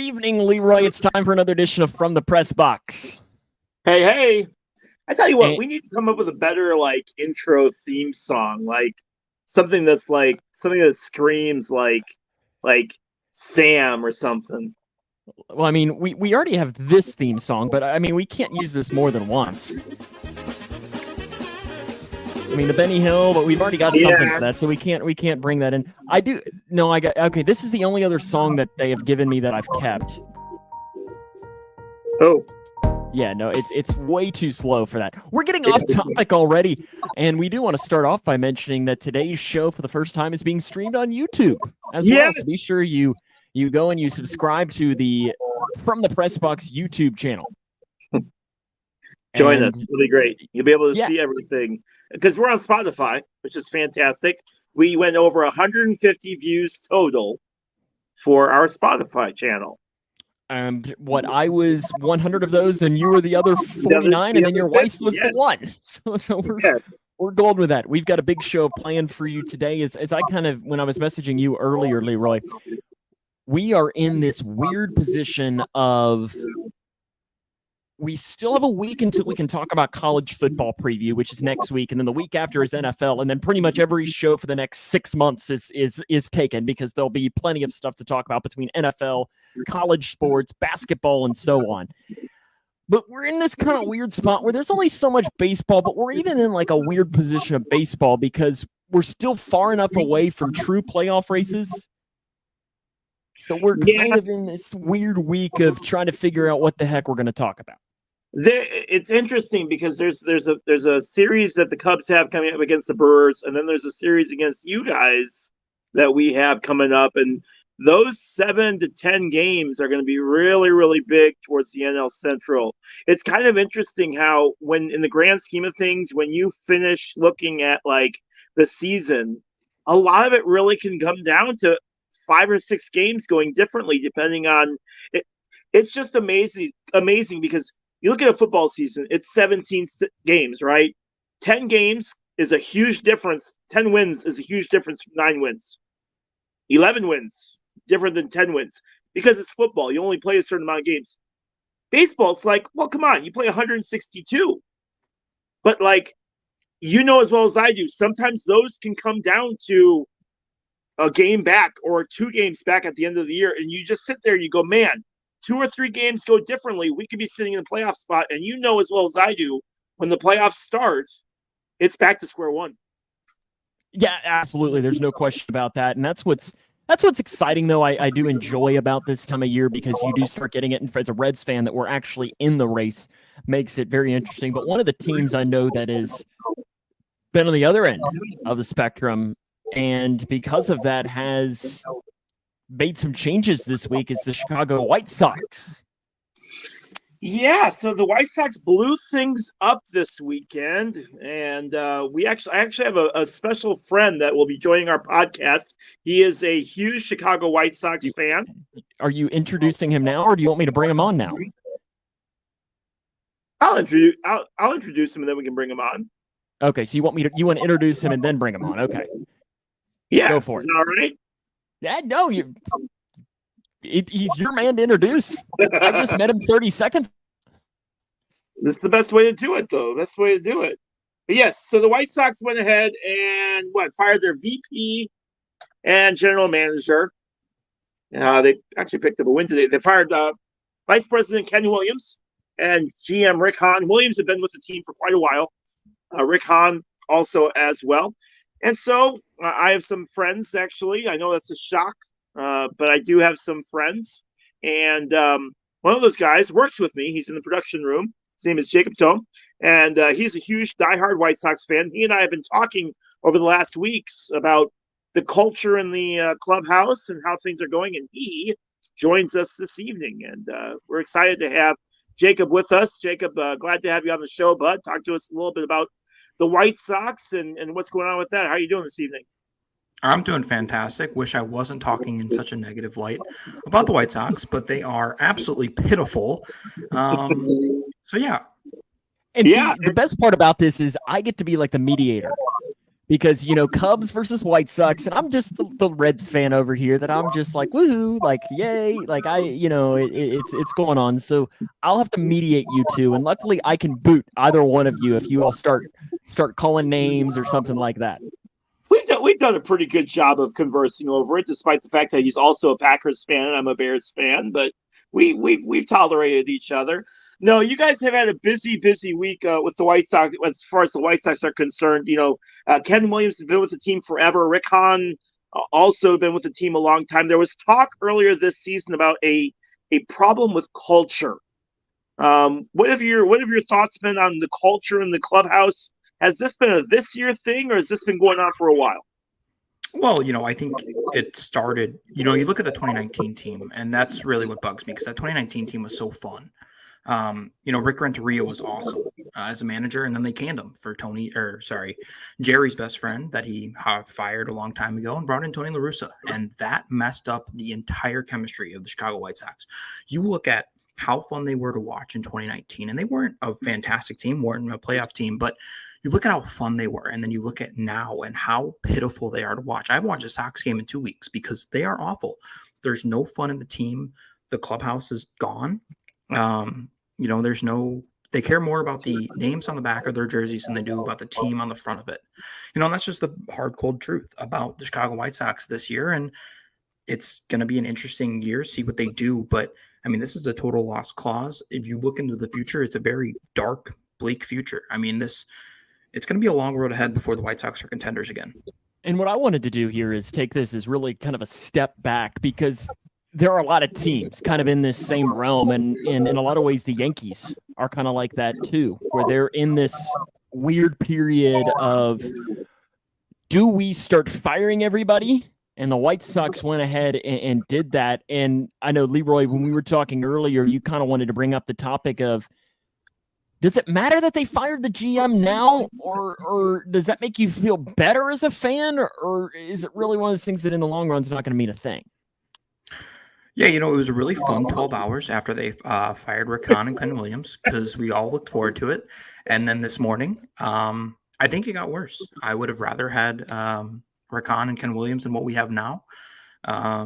Good evening, Leroy. It's time for another edition of From the Pressbox. Hey. I tell you what, And- we need to come up with a better intro theme song, something that screams like Sam or something. Well, I mean, we already have this theme song, but I mean, we can't use this more than once. I mean, the Benny Hill, but we've already got something for that, so we can't bring that in. Okay, this is the only other song that they have given me that I've kept. Oh. Yeah, no, it's way too slow for that. We're getting off topic already, and we do want to start off by mentioning that today's show for the first time is being streamed on YouTube as well. So be sure you go and you subscribe to the From the Pressbox YouTube channel. Join us. It'll be great. You'll be able to see everything because we're on Spotify, which is fantastic. We went over 150 views total for our Spotify channel. I was 100 of those, and you were the other 49, and then your wife was the one. So we're gold with that. We've got a big show planned for you today. As I when I was messaging you earlier, Leroy, we are in this weird position of we still have a week until we can talk about college football preview, which is next week, and then the week after is NFL, and then pretty much every show for the next 6 months is taken because there'll be plenty of stuff to talk about between NFL, college sports, basketball, and so on. But we're in this kind of weird spot where there's only so much baseball, but we're even in like a weird position of baseball because we're still far enough away from true playoff races. So we're kind of in this weird week of trying to figure out what the heck we're going to talk about. It's interesting because there's a series that the Cubs have coming up against the Brewers, and then there's a series against you guys that we have coming up, and those 7 to 10 games are going to be really, really big towards the NL Central. It's kind of interesting how, when in the grand scheme of things, when you finish looking at the season, a lot of it really can come down to 5 or 6 games going differently depending on it. It's just amazing because you look at a football season, it's 17 games, right? 10 games is a huge difference. 10 wins is a huge difference from 9 wins. 11 wins, different than 10 wins. Because it's football, you only play a certain amount of games. Baseball, it's well, come on, you play 162. But you know as well as I do, sometimes those can come down to a game back or 2 games back at the end of the year, and you just sit there and you go, man, 2 or 3 games go differently, we could be sitting in a playoff spot. And you know as well as I do, when the playoffs start, it's back to square one. Yeah, absolutely. There's no question about that. And that's what's exciting, though. I do enjoy about this time of year because you do start getting it. And as a Reds fan, that we're actually in the race makes it very interesting. But one of the teams I know that has been on the other end of the spectrum, and because of that has made some changes this week, is the Chicago White Sox. Yeah, so the White Sox blew things up this weekend, and I actually have a special friend that will be joining our podcast. He is a huge Chicago White Sox fan. Are you introducing him now, or do you want me to bring him on now? I'll introduce him, and then we can bring him on. Okay, so you want to introduce him and then bring him on? Okay. Yeah, go for it. Is that all right? Yeah, no, he's your man to introduce. I just met him 30 seconds. This is the best way to do it, though. Best way to do it. But yes, so the White Sox went ahead and fired their VP and general manager. They actually picked up a win today. They fired Vice President Ken Williams and GM Rick Hahn. Williams had been with the team for quite a while. Rick Hahn also as well. And so I have some friends, actually. I know that's a shock, but I do have some friends. And one of those guys works with me. He's in the production room. His name is Jacob Tome, and he's a huge diehard White Sox fan. He and I have been talking over the last weeks about the culture in the clubhouse and how things are going, and he joins us this evening. And we're excited to have Jacob with us. Jacob, glad to have you on the show, bud. Talk to us a little bit about the White Sox and what's going on with that. How are you doing this evening? I'm doing fantastic. Wish I wasn't talking in such a negative light about the White Sox, but they are absolutely pitiful. So, yeah. And see, the best part about this is I get to be like the mediator because Cubs versus White Sox, and I'm just the Reds fan over here that I'm just like woohoo, like yay, like it's going on. So I'll have to mediate you two, and luckily I can boot either one of you if you all start calling names or something like that. We've done a pretty good job of conversing over it, despite the fact that he's also a Packers fan and I'm a Bears fan. But we've tolerated each other. No, you guys have had a busy week with the White Sox. As far as the White Sox are concerned, Ken Williams has been with the team forever. Rick Hahn also been with the team a long time. There was talk earlier this season about a problem with culture. What have your thoughts been on the culture in the clubhouse? Has this been a this year thing, or has this been going on for a while? Well, I think it started, you look at the 2019 team, and that's really what bugs me, because that 2019 team was so fun. Rick Renteria was awesome as a manager, and then they canned him for Jerry's best friend that he fired a long time ago and brought in Tony La Russa, and that messed up the entire chemistry of the Chicago White Sox. You look at how fun they were to watch in 2019, and they weren't a fantastic team, weren't a playoff team, but you look at how fun they were, and then you look at now and how pitiful they are to watch. I haven't watched a Sox game in 2 weeks because they are awful. There's no fun in the team. The clubhouse is gone. They care more about the names on the back of their jerseys than they do about the team on the front of it. And that's just the hard, cold truth about the Chicago White Sox this year. And it's going to be an interesting year, see what they do. But I mean, this is a total loss clause. If you look into the future, it's a very dark, bleak future. I mean, it's going to be a long road ahead before the White Sox are contenders again. And what I wanted to do here is take this as really kind of a step back, because there are a lot of teams kind of in this same realm. And in a lot of ways, the Yankees are kind of like that too, where they're in this weird period of, do we start firing everybody? And the White Sox went ahead and did that. And I know, Leroy, when we were talking earlier, you kind of wanted to bring up the topic of, does it matter that they fired the GM now, or does that make you feel better as a fan, or is it really one of those things that in the long run is not going to mean a thing? Yeah, it was a really fun 12 hours after they fired Rick Hahn and Ken Williams, because we all looked forward to it. And then this morning, I think it got worse. I would have rather had Rick Hahn and Ken Williams than what we have now. I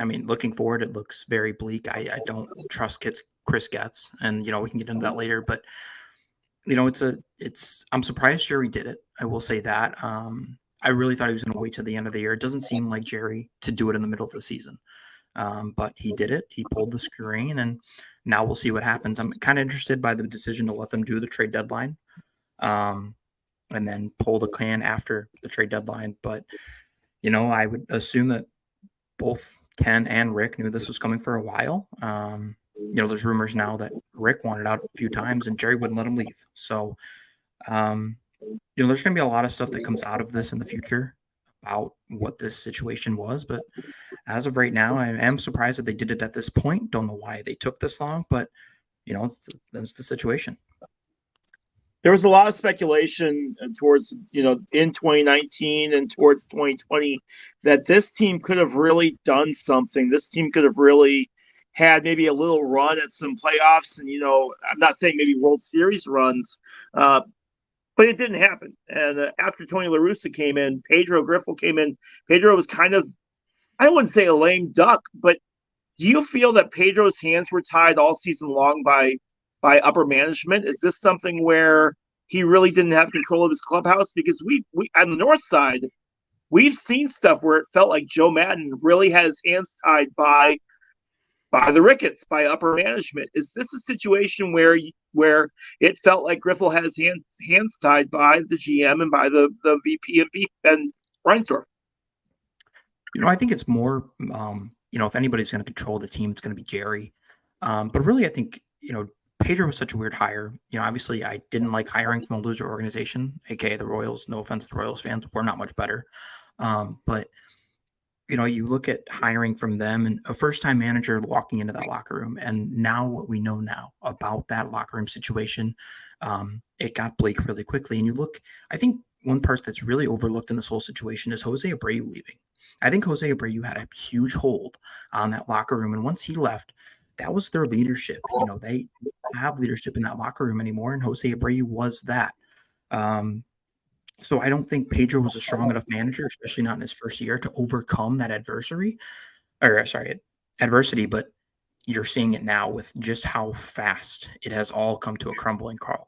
mean, looking forward, it looks very bleak. I don't trust Chris Getz, and we can get into that later. But I'm surprised Jerry did it. I will say that. I really thought he was going to wait till the end of the year. It doesn't seem like Jerry to do it in the middle of the season, but he did it. He pulled the screen, and now we'll see what happens. I'm kind of interested by the decision to let them do the trade deadline, and then pull the can after the trade deadline. But I would assume that both Ken and Rick knew this was coming for a while. There's rumors now that Rick wanted out a few times and Jerry wouldn't let him leave. So, there's going to be a lot of stuff that comes out of this in the future about what this situation was. But as of right now, I am surprised that they did it at this point. Don't know why they took this long, but that's the situation. There was a lot of speculation towards, in 2019 and towards 2020 that this team could have really done something. This team could have really had maybe a little run at some playoffs, and I'm not saying maybe World Series runs, but it didn't happen. And after Tony La Russa came in, Pedro Griffel came in. Pedro was kind of, I wouldn't say a lame duck, but do you feel that Pedro's hands were tied all season long by upper management? Is this something where he really didn't have control of his clubhouse? Because we on the north side, we've seen stuff where it felt like Joe Madden really had his hands tied by the Ricketts, by upper management. Is this a situation where it felt like Griffel had his hands tied by the GM and by the VP and Reinsdorf? I think it's more, if anybody's going to control the team, it's going to be Jerry. But really, I think, Pedro was such a weird hire. Obviously, I didn't like hiring from a loser organization, aka the Royals. No offense to the Royals fans, we're not much better. But you look at hiring from them and a first-time manager walking into that locker room, and now what we know now about that locker room situation, it got bleak really quickly. And you look, I think one part that's really overlooked in this whole situation is Jose Abreu leaving. I think Jose Abreu had a huge hold on that locker room, and once he left, that was their leadership. They don't have leadership in that locker room anymore, and Jose Abreu was that. So I don't think Pedro was a strong enough manager, especially not in his first year, to overcome that adversity. But you're seeing it now with just how fast it has all come to a crumbling crawl.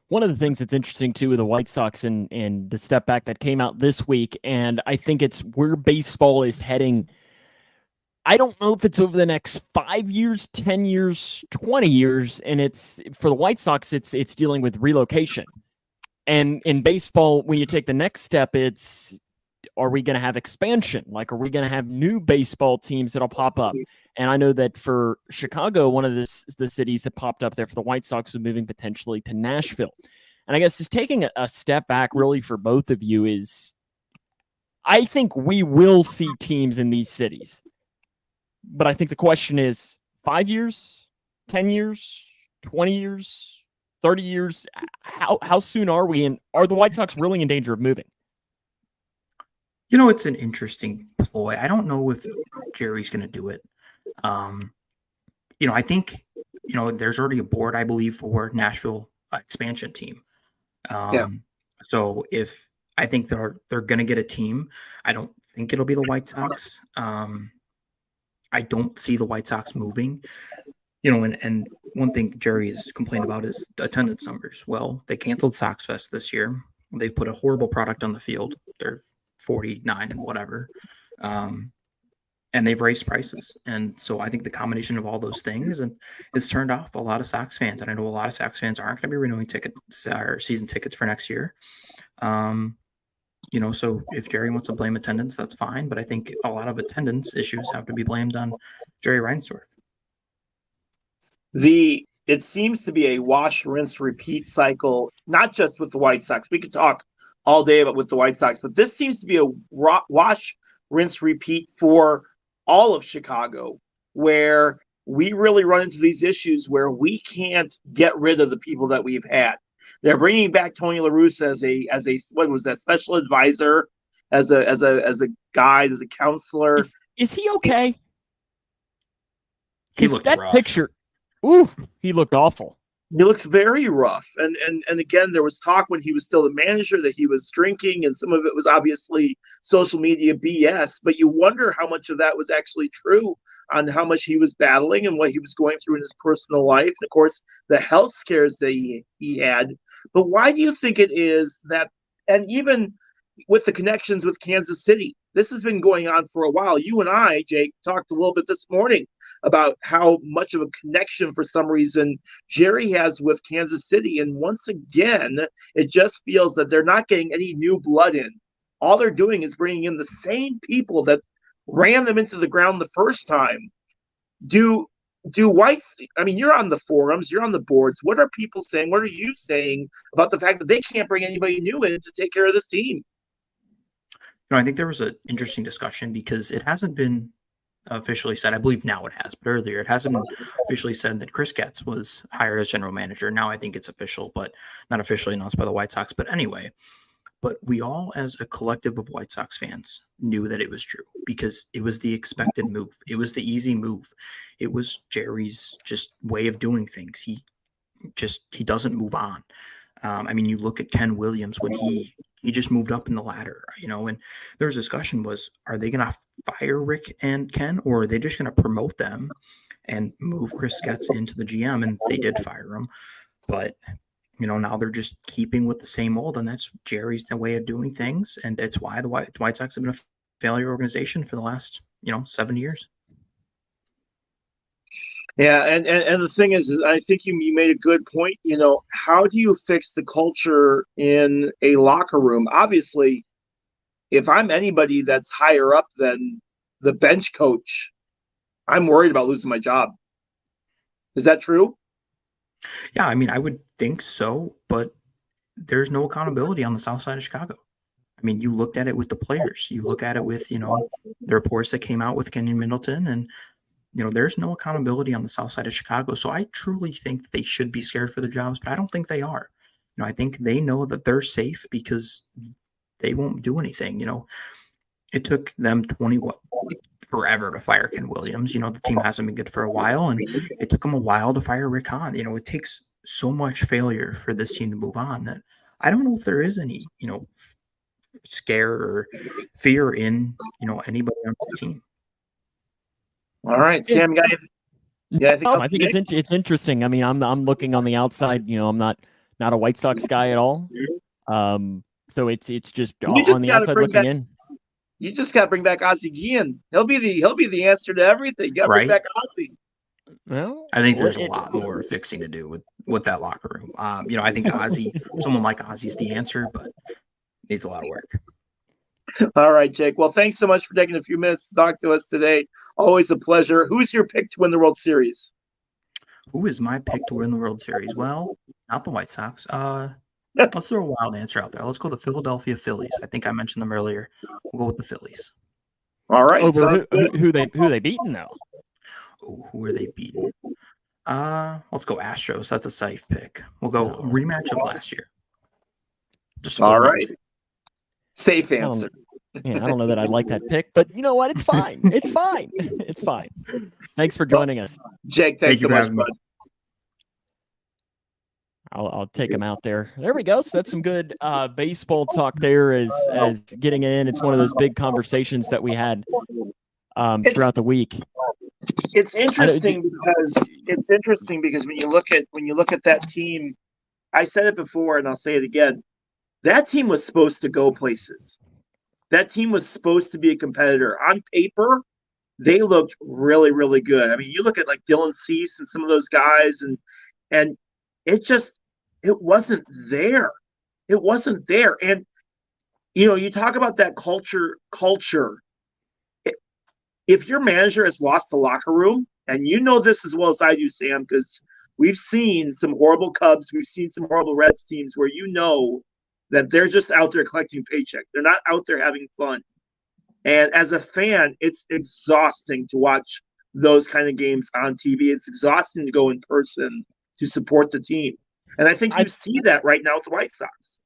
One of the things that's interesting too with the White Sox and the step back that came out this week, and I think it's where baseball is heading. I don't know if it's over the next 5 years, 10 years, 20 years, and it's for the White Sox, it's dealing with relocation. And in baseball, when you take the next step, it's, are we going to have expansion? Like, are we going to have new baseball teams that'll pop up? And I know that for Chicago, one of the cities that popped up there for the White Sox was moving potentially to Nashville. And I guess just taking a step back really for both of you is, I think we will see teams in these cities. But I think the question is 5 years, 10 years, 20 years, 30 years, how soon are we? And are the White Sox really in danger of moving? You know, it's an interesting ploy. I don't know if Jerry's going to do it. I think, there's already a board, I believe, for Nashville expansion team. So if I think they're going to get a team, I don't think it'll be the White Sox. I don't see the White Sox moving. And one thing Jerry has complained about is attendance numbers. Well, they canceled Sox Fest this year. They've put a horrible product on the field. They're 49 and whatever. And they've raised prices. And so I think the combination of all those things has turned off a lot of Sox fans. And I know a lot of Sox fans aren't going to be renewing tickets or season tickets for next year. So if Jerry wants to blame attendance, that's fine. But I think a lot of attendance issues have to be blamed on Jerry Reinsdorf. It seems to be a wash, rinse, repeat cycle, not just with the White Sox. We could talk all day about with the White Sox, but this seems to be a wash, rinse, repeat for all of Chicago, where we really run into these issues where we can't get rid of the people that we've had. They're bringing back Tony La Russa as a what was that, special advisor, as a guide, as a counselor. Is he okay? He looked that rough. Picture. Ooh, he looked awful. He looks very rough. And again, there was talk when he was still the manager that he was drinking, and some of it was obviously social media BS. But you wonder how much of that was actually true on how much he was battling and what he was going through in his personal life. And of course, the health scares that he had. But why do you think it is that, and even with the connections with Kansas City, this has been going on for a while. You and I, Jake, talked a little bit this morning about how much of a connection for some reason Jerry has with Kansas City. And once again, it just feels that they're not getting any new blood in. All they're doing is bringing in the same people that ran them into the ground the first time. Do Whites, I mean, you're on the forums, you're on the boards. What are people saying? What are you saying about the fact that they can't bring anybody new in to take care of this team? I think there was an interesting discussion because it hasn't been officially said. I believe now it has, but earlier it hasn't been officially said that Chris Getz was hired as general manager. Now I think it's official, but not officially announced by the White Sox. But anyway, we all as a collective of White Sox fans knew that it was true because it was the expected move. It was the easy move. It was Jerry's just way of doing things. He doesn't move on. You look at Ken Williams when he just moved up in the ladder, and there's discussion was, are they going to fire Rick and Ken, or are they just going to promote them and move Chris Getz into the GM? And they did fire him, but now they're just keeping with the same old, and that's Jerry's way of doing things. And it's why the White Sox have been a failure organization for the last, 7 years. Yeah, and the thing is I think you made a good point. How do you fix the culture in a locker room? Obviously, if I'm anybody that's higher up than the bench coach, I'm worried about losing my job. Is that true? Yeah, I would think so, but there's no accountability on the south side of Chicago. You looked at it with the players. You look at it with, the reports that came out with Kenyon Middleton, and there's no accountability on the south side of Chicago. So I truly think that they should be scared for their jobs, but I don't think they are. I think they know that they're safe because they won't do anything. It took them forever to fire Ken Williams. The team hasn't been good for a while, and it took them a while to fire Rick Hahn. It takes so much failure for this team to move on that I don't know if there is any, scare or fear in, anybody on the team. All right, Sam, guys. Yeah, I think it's interesting. I mean, I'm looking on the outside. I'm not a White Sox guy at all. So it's just on the outside looking in. You just got to bring back Ozzie Guillen. He'll be the answer to everything. You got to bring back Ozzie. Well, I think there's a lot more fixing to do with that locker room. I think someone like Ozzie's the answer, but needs a lot of work. All right, Jake. Well, thanks so much for taking a few minutes to talk to us today. Always a pleasure. Who's your pick to win the World Series? Who is my pick to win the World Series? Well, not the White Sox. Let's throw a wild answer out there. Let's go the Philadelphia Phillies. I think I mentioned them earlier. We'll go with the Phillies. All right. Over who they beaten though? Oh, who are they beating? Let's go Astros. That's a safe pick. We'll go rematch of last year. Just all right. Safe answer. I don't know that I'd like that pick, but you know what? It's fine. It's fine. It's fine. Thanks for joining us, Jake. Thanks so much, bud. I'll take him out there. There we go. So that's some good baseball talk there as getting in. It's one of those big conversations that we had throughout the week. It's interesting because when you look at that team, I said it before and I'll say it again. That team was supposed to go places. That team was supposed to be a competitor. On paper, they looked really, really good. I mean, you look at like Dylan Cease and some of those guys, and it wasn't there. It wasn't there. And you talk about that culture. If your manager has lost the locker room, and you know this as well as I do, Sam, because we've seen some horrible Cubs, we've seen some horrible Reds teams where that they're just out there collecting paycheck. They're not out there having fun. And as a fan, it's exhausting to watch those kind of games on TV. It's exhausting to go in person to support the team. And I think you see that right now with the White Sox.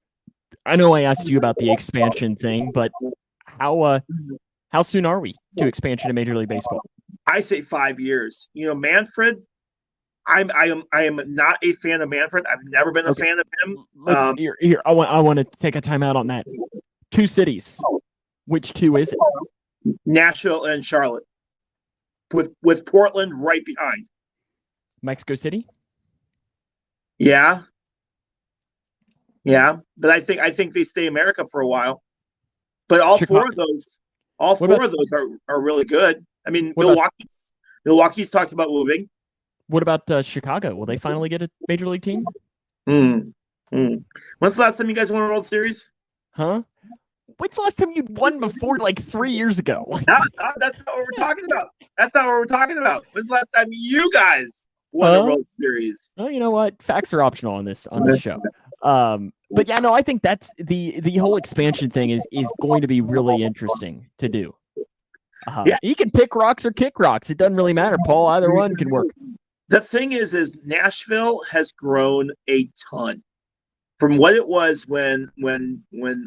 I know I asked you about the expansion thing, but how soon are we to expansion in Major League Baseball? I say 5 years. Manfred, I am not a fan of Manfred. I've never been a fan of him. Here. I want to take a time out on that. 2 cities. Which 2 is it? Nashville and Charlotte, with Portland right behind. Mexico City. Yeah, but I think they stay America for a while. But all Chicago. four of those are really good. I mean, Milwaukee's talked about moving. What about Chicago? Will they finally get a major league team? When's the last time you guys won a World Series? Huh? When's the last time you won before, like 3 years ago? That's not what we're talking about. That's not what we're talking about. When's the last time you guys won a World Series? Well, you know what? Facts are optional on this show. But yeah, no, I think that's the whole expansion thing is going to be really interesting to do. You can pick rocks or kick rocks. It doesn't really matter, Paul. Either one can work. The thing is Nashville has grown a ton from what it was when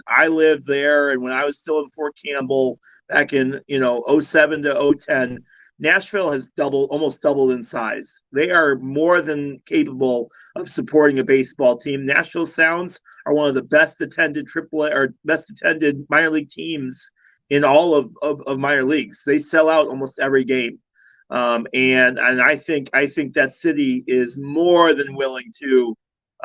I lived there and when I was still in Fort Campbell back in 07 to 010. Nashville has almost doubled in size. They are more than capable of supporting a baseball team. Nashville Sounds are one of the best attended AAA or best attended minor league teams in all of minor leagues. They sell out almost every game. And I think that city is more than willing to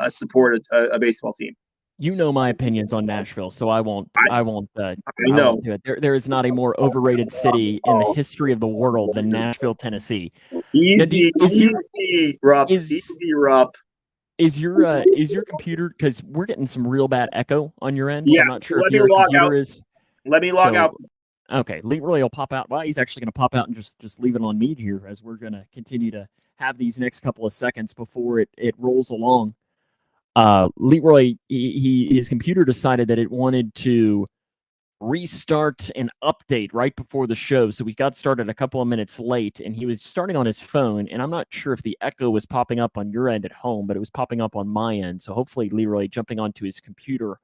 support a baseball team. You know my opinions on Nashville, so I won't do it. There is not a more overrated city in the history of the world than Nashville, Tennessee. Easy, Rupp. Is your computer, because we're getting some real bad echo on your end? Yeah, so I'm not sure if your computer is. Let me log out. Okay, Leroy will pop out. Well, he's actually going to pop out and just leave it on mute here as we're going to continue to have these next couple of seconds before it rolls along. Leroy, his computer decided that it wanted to restart an update right before the show, so we got started a couple of minutes late, and he was starting on his phone, and I'm not sure if the echo was popping up on your end at home, but it was popping up on my end, so hopefully Leroy jumping onto his computer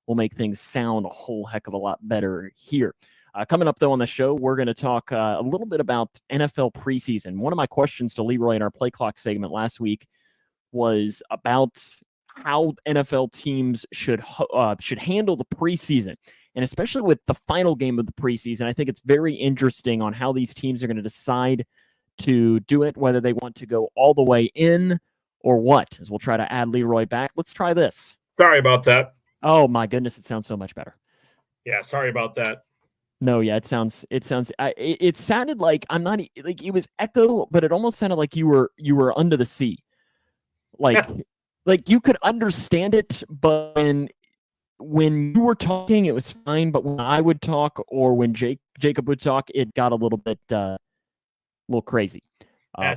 will make things sound a whole heck of a lot better here. Coming up, though, on the show, we're going to talk a little bit about NFL preseason. One of my questions to Leroy in our Play Clock segment last week was about how NFL teams should handle the preseason, and especially with the final game of the preseason. I think it's very interesting on how these teams are going to decide to do it, whether they want to go all the way in or what. As we'll try to add Leroy back. Let's try this. Sorry about that. Oh my goodness, it sounds so much better. Yeah, sorry about that. No, yeah, it sounded like I'm not like it was echo, but it almost sounded like you were under the sea. Like like you could understand it, but when you were talking, it was fine. But when I would talk or when Jacob would talk, it got a little crazy.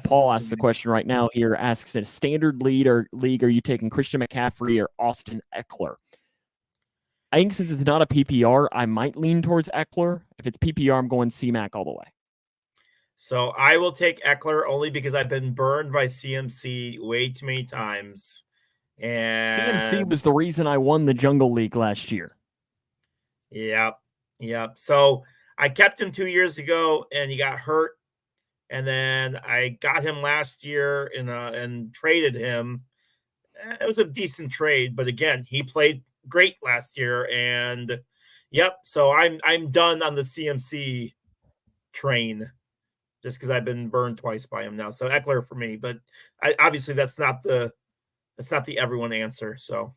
Paul asks the question right now here, asks, in a standard league, are you taking Christian McCaffrey or Austin Eckler? I think since it's not a PPR, I might lean towards Eckler. If it's PPR, I'm going C-Mac all the way. So I will take Eckler only because I've been burned by CMC way too many times. And CMC was the reason I won the Jungle League last year. Yep. So I kept him 2 years ago, and he got hurt. And then I got him last year and traded him. It was a decent trade, but again, he played great last year. And so I'm done on the CMC train just because I've been burned twice by him now. So Eckler for me, but obviously that's not the everyone answer. So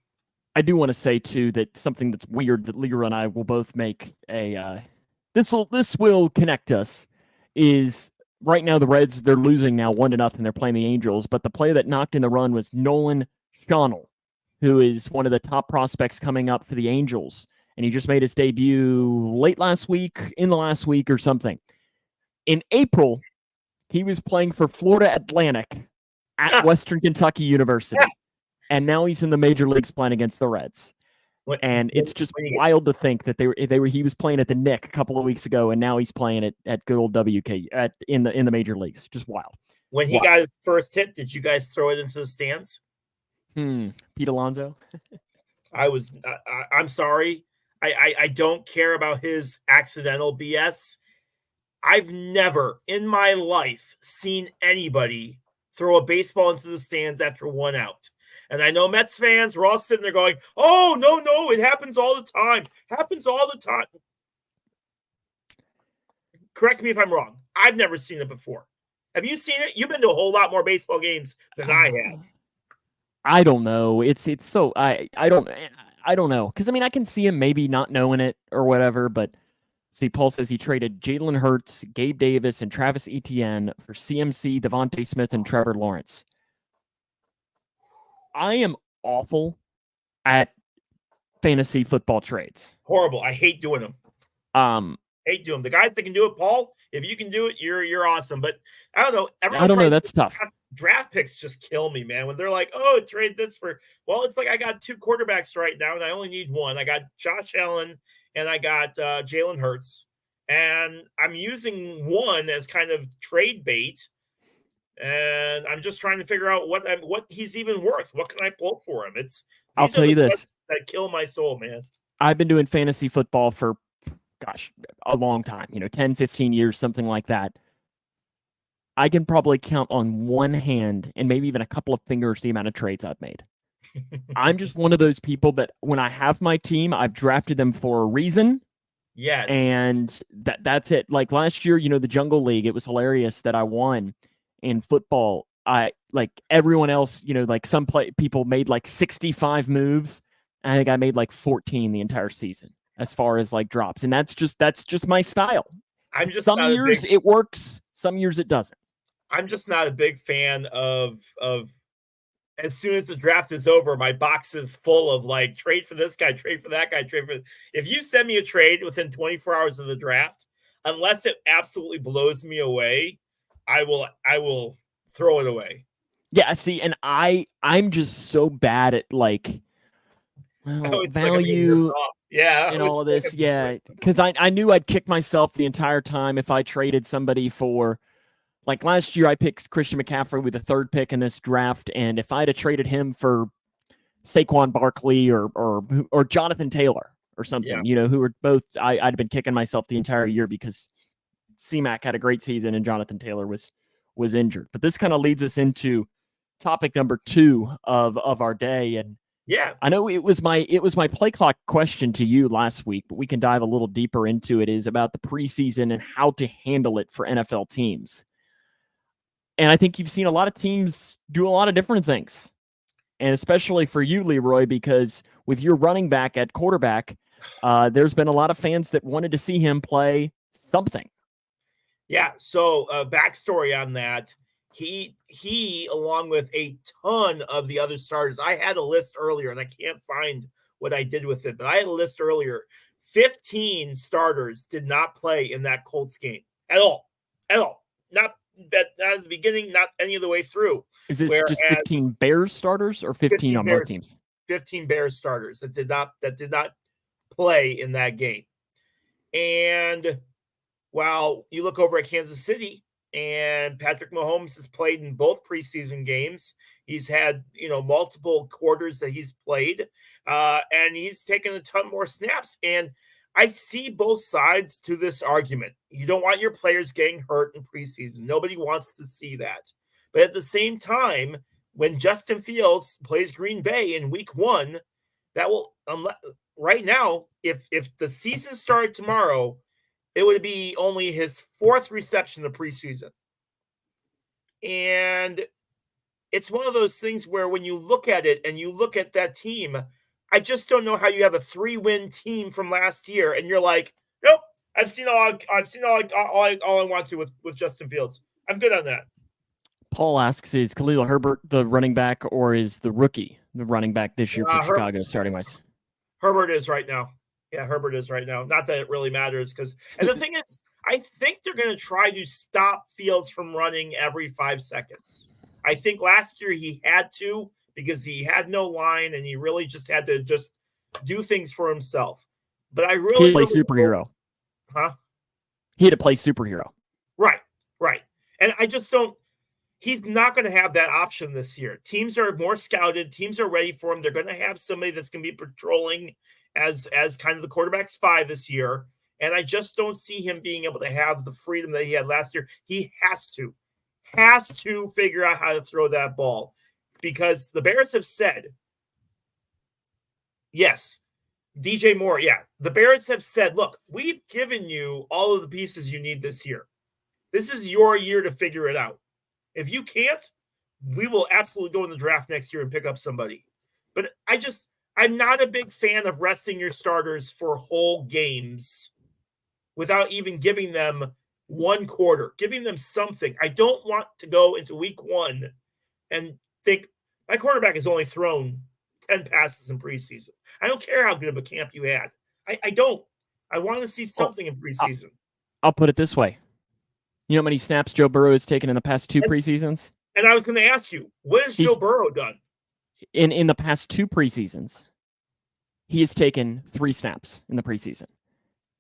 I do want to say too that something that's weird that Leroy and I will both make this will connect us is right now the Reds, they're losing now 1-0. They're playing the Angels, but the player that knocked in the run was Nolan Schonnel, who is one of the top prospects coming up for the Angels. And he just made his debut late last week, in the last week or something. In April, he was playing for Florida Atlantic at Western Kentucky University. And now he's in the major leagues playing against the Reds. And it's just wild to think that he was playing at the Nick a couple of weeks ago, and now he's playing at good old WK in the major leagues. Just wild. When he got his first hit, did you guys throw it into the stands? Pete Alonso. I'm sorry. I don't care about his accidental BS. I've never in my life seen anybody throw a baseball into the stands after 1 out. And I know Mets fans were all sitting there going, oh, no, it happens all the time. Correct me if I'm wrong. I've never seen it before. Have you seen it? You've been to a whole lot more baseball games than I have. I don't know. It's so I don't know. Because I mean I can see him maybe not knowing it or whatever, but see, Paul says he traded Jalen Hurts, Gabe Davis, and Travis Etienne for CMC, Devontae Smith, and Trevor Lawrence. I am awful at fantasy football trades. Horrible. I hate doing them. Hate doing them. The guys that can do it, Paul, if you can do it, you're awesome. But I don't know. I don't know. That's tough. Draft picks just kill me, man. When they're like, oh, trade this for, well, it's like I got 2 quarterbacks right now, and I only need 1. I got Josh Allen and I got Jalen Hurts. And I'm using 1 as kind of trade bait. And I'm just trying to figure out what he's even worth. What can I pull for him? I'll tell you this. That kill my soul, man. I've been doing fantasy football for, a long time, 10, 15 years, something like that. I can probably count on one hand and maybe even a couple of fingers the amount of trades I've made. I'm just one of those people that when I have my team, I've drafted them for a reason. Yes. And that's it. Like last year, the Jungle League, it was hilarious that I won. In football, I like everyone else, like some people made like 65 moves. I think I made like 14 the entire season as far as like drops. And that's just my style. Some years it works, some years it doesn't. I'm just not a big fan of as soon as the draft is over, my box is full of like trade for this guy, trade for that guy, if you send me a trade within 24 hours of the draft, unless it absolutely blows me away, I will throw it away. Yeah, see, and I'm just so bad at like value and all of this. Yeah, because I knew I'd kick myself the entire time if I traded somebody for, like last year I picked Christian McCaffrey with the 3rd pick in this draft, and if I'd have traded him for Saquon Barkley or Jonathan Taylor or something, who were both, I'd have been kicking myself the entire year because C-Mac had a great season and Jonathan Taylor was injured. But this kind of leads us into topic number 2 of our day. And Yeah. I know it was my play clock question to you last week, but we can dive a little deeper into it, is about the preseason and how to handle it for NFL teams. And I think you've seen a lot of teams do a lot of different things. And especially for you, Leroy, because with your running back at quarterback, there's been a lot of fans that wanted to see him play something. Yeah. So backstory on that. He, along with a ton of the other starters, I had a list earlier and I can't find what I did with it, but I had a list earlier. 15 starters did not play in that Colts game at all. Not at the beginning, not any of the way through. Is this just 15 Bears starters or 15 on both teams? 15 Bears starters that did not play in that game. And while you look over at Kansas City, and Patrick Mahomes has played in both preseason games. He's had, multiple quarters that he's played, and he's taken a ton more snaps. And I see both sides to this argument. You don't want your players getting hurt in preseason. Nobody wants to see that. But at the same time, when Justin Fields plays Green Bay in week 1, that will, right now, if the season started tomorrow, it would be only his 4th reception of preseason. And it's one of those things where when you look at it and you look at that team, I just don't know how you have a 3-win team from last year and you're like, nope, I've seen all I want to with Justin Fields. I'm good on that. Paul asks, is Khalil Herbert the running back, or is the rookie the running back this year for Chicago starting wise? Herbert is right now. Yeah, Herbert is right now. Not that it really matters, and the thing is, I think they're going to try to stop Fields from running every 5 seconds. I think last year he had to, because he had no line and he really just had to do things for himself. But I really play superhero. He had to play superhero. Right. And I just don't. He's not going to have that option this year. Teams are more scouted. Teams are ready for him. They're going to have somebody that's going to be patrolling as kind of the quarterback spy this year. And I just don't see him being able to have the freedom that he had last year. He has to figure out how to throw that ball, because the Bears have said, yes, DJ Moore. Yeah. The Bears have said, look, we've given you all of the pieces you need this year. This is your year to figure it out. If you can't, we will absolutely go in the draft next year and pick up somebody. But I'm not a big fan of resting your starters for whole games without even giving them one quarter, giving them something. I don't want to go into week 1 and think my quarterback has only thrown 10 passes in preseason. I don't care how good of a camp you had. I don't. I want to see something in preseason. I'll put it this way. You know how many snaps Joe Burrow has taken in the past 2 preseasons? And I was going to ask you, what has Joe Burrow done? In the past 2 preseasons, he has taken 3 snaps in the preseason.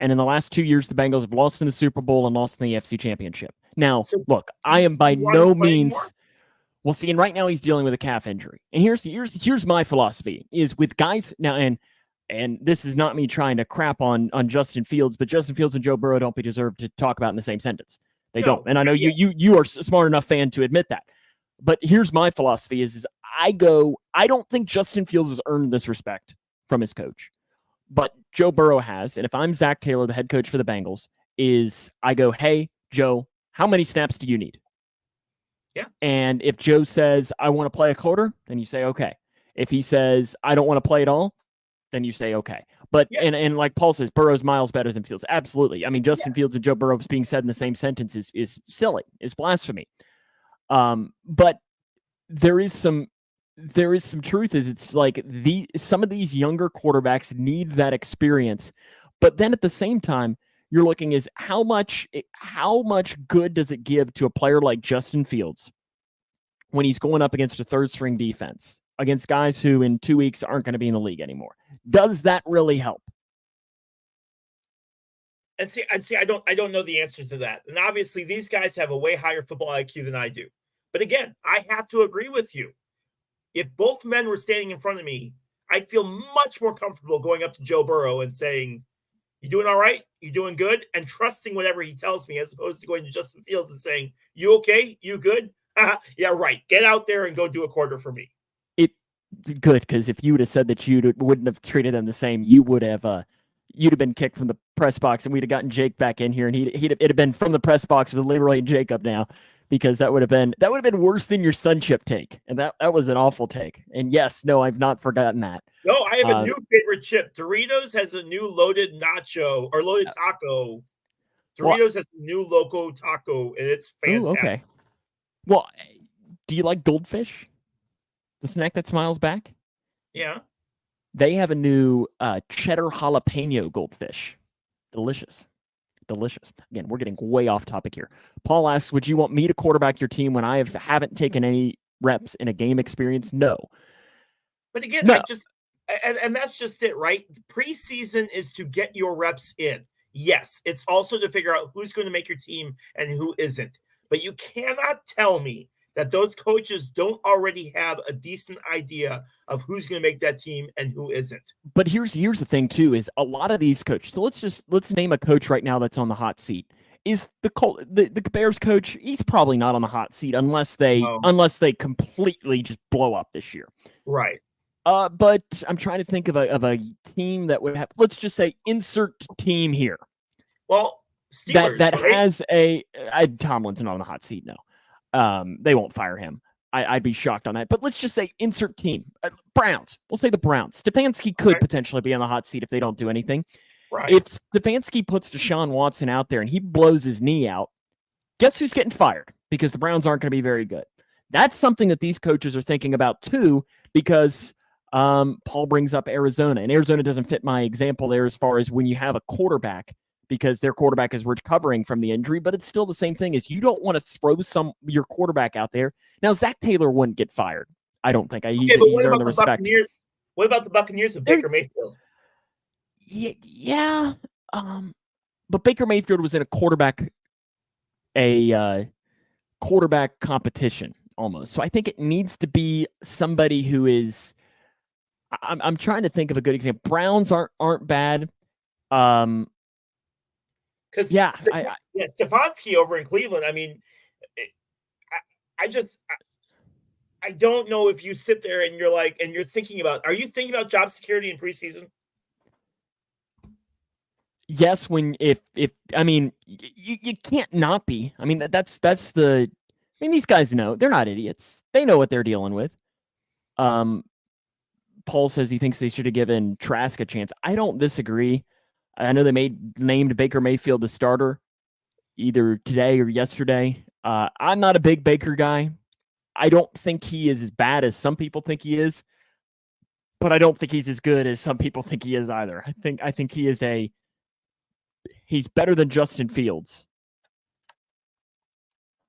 And in the last 2 years, the Bengals have lost in the Super Bowl and lost in the AFC Championship. Now, look, I am by no means... Well, see, and right now he's dealing with a calf injury. And here's my philosophy, is with guys... Now, and this is not me trying to crap on Justin Fields, but Justin Fields and Joe Burrow don't deserve to talk about in the same sentence. They don't. And I know you are a smart enough fan to admit that. But here's my philosophy is I don't think Justin Fields has earned this respect from his coach. But Joe Burrow has. And if I'm Zach Taylor, the head coach for the Bengals, I go, hey, Joe, how many snaps do you need? Yeah. And if Joe says, I want to play a quarter, then you say, okay. If he says, I don't want to play at all, then you say, okay. But, and like Paul says, Burrow's miles better than Fields. Absolutely. I mean, Justin Fields and Joe Burrow being said in the same sentence is silly, is blasphemy. But there is some truth, is it's like some of these younger quarterbacks need that experience. But then at the same time, you're looking is how much good does it give to a player like Justin Fields when he's going up against a 3rd-string defense, against guys who in 2 weeks aren't going to be in the league anymore? Does that really help? And see, I don't know the answer to that. And obviously, these guys have a way higher football IQ than I do. But again, I have to agree with you. If both men were standing in front of me, I'd feel much more comfortable going up to Joe Burrow and saying, you doing all right? You doing good? And trusting whatever he tells me, as opposed to going to Justin Fields and saying, you okay? You good? Yeah, right. Get out there and go do a quarter for me. good, because if you would have said that you wouldn't have treated them the same, you would have you'd have been kicked from the press box, and we'd have gotten Jake back in here, and it'd have been from the press box with Leroy and Jacob now, because that would have been worse than your Sunchip take, and that was an awful take. And yes, no, I've not forgotten that. No, I have a new favorite chip. Doritos has a new loaded nacho or loaded taco. Doritos has a new loco taco, and it's fantastic. Ooh, okay. Well, do you like Goldfish? The snack that smiles back? Yeah. They have a new cheddar jalapeno Goldfish. Delicious. Again, we're getting way off topic here. Paul asks, would you want me to quarterback your team when I haven't taken any reps in a game experience? No. But again, no. And that's just it, right? Preseason is to get your reps in. Yes, it's also to figure out who's going to make your team and who isn't. But you cannot tell me that those coaches don't already have a decent idea of who's going to make that team and who isn't. But here's the thing too, is a lot of these coaches. So let's name a coach right now that's on the hot seat. Is the Bears coach? He's probably not on the hot seat unless they completely just blow up this year. Right. But I'm trying to think of a team that would have, let's just say, insert team here. Well, Steelers, that right? has Tomlin's not on the hot seat. No, they won't fire him. I'd be shocked on that. But let's just say insert team. Browns. We'll say the Browns. Stefanski could potentially be on the hot seat if they don't do anything. Right. If Stefanski puts Deshaun Watson out there and he blows his knee out, guess who's getting fired? Because the Browns aren't going to be very good. That's something that these coaches are thinking about too, because Paul brings up Arizona, and Arizona doesn't fit my example there as far as when you have a quarterback, because their quarterback is recovering from the injury, but it's still the same thing. Is you don't want to throw your quarterback out there. Now, Zach Taylor wouldn't get fired. I don't think. He's earned the respect. What about the Buccaneers with Baker Mayfield? Yeah. But Baker Mayfield was in a quarterback competition almost. So I think it needs to be somebody who is. I'm trying to think of a good example. Browns aren't bad. Because Stefanski over in Cleveland. I mean, I don't know if you sit there and you're thinking about. Are you thinking about job security in preseason? Yes, if I mean, you can't not be. I mean, that's the. I mean, these guys know, they're not idiots. They know what they're dealing with. Paul says he thinks they should have given Trask a chance. I don't disagree. I know they named Baker Mayfield the starter either today or yesterday. I'm not a big Baker guy. I don't think he is as bad as some people think he is, but I don't think he's as good as some people think he is either. I think he's better than Justin Fields,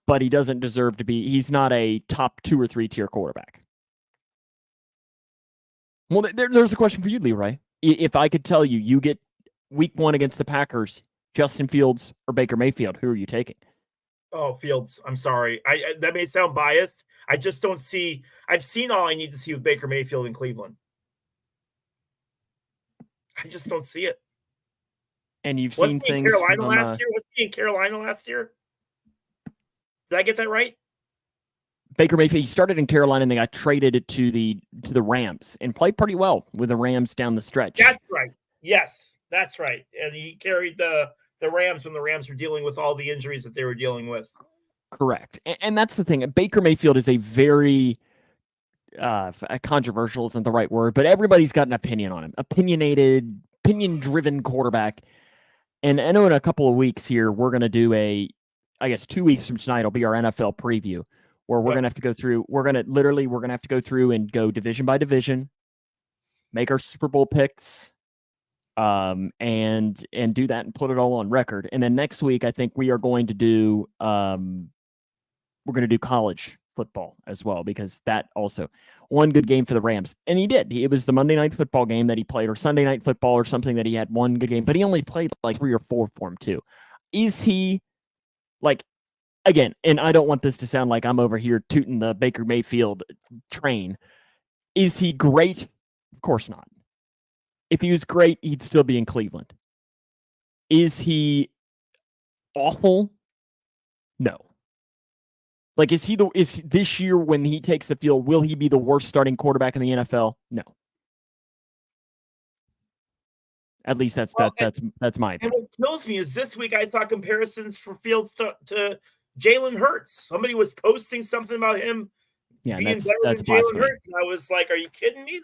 but he doesn't deserve to be. He's not a top 2 or 3 tier quarterback. Well, there's a question for you, Leroy. If I could tell you, you get week 1 against the Packers, Justin Fields or Baker Mayfield, who are you taking? Oh, Fields. I'm sorry. That may sound biased. I just don't see. I've seen all I need to see with Baker Mayfield in Cleveland. I just don't see it. And you've seen things. Was he in Carolina last year? Did I get that right? Baker Mayfield, he started in Carolina and they got traded to the Rams and played pretty well with the Rams down the stretch. That's right. Yes, that's right. And he carried the Rams when the Rams were dealing with all the injuries that they were dealing with. Correct. And that's the thing. Baker Mayfield is a very controversial isn't the right word, but everybody's got an opinion on him. Opinion-driven quarterback. And I know in a couple of weeks here, we're going to do 2 weeks from tonight, will be our NFL preview, where we're going to have to go through, we're going to have to go through and go division by division, make our Super Bowl picks, and do that and put it all on record. And then next week, I think we are going to do, college football as well, because that also one good game for the Rams. And he did. It was the Monday Night Football game that he played, or Sunday Night Football or something, that he had one good game, but he only played like 3 or 4 for him too. Is he again, and I don't want this to sound like I'm over here tooting the Baker Mayfield train. Is he great? Of course not. If he was great, he'd still be in Cleveland. Is he awful? No. Like, is this year when he takes the field, will he be the worst starting quarterback in the NFL? No. At least that's my opinion. And what kills me is this week I saw comparisons for Fields to Jalen Hurts. Somebody was posting something about him being better than Jalen Hurts. And I was like, are you kidding me?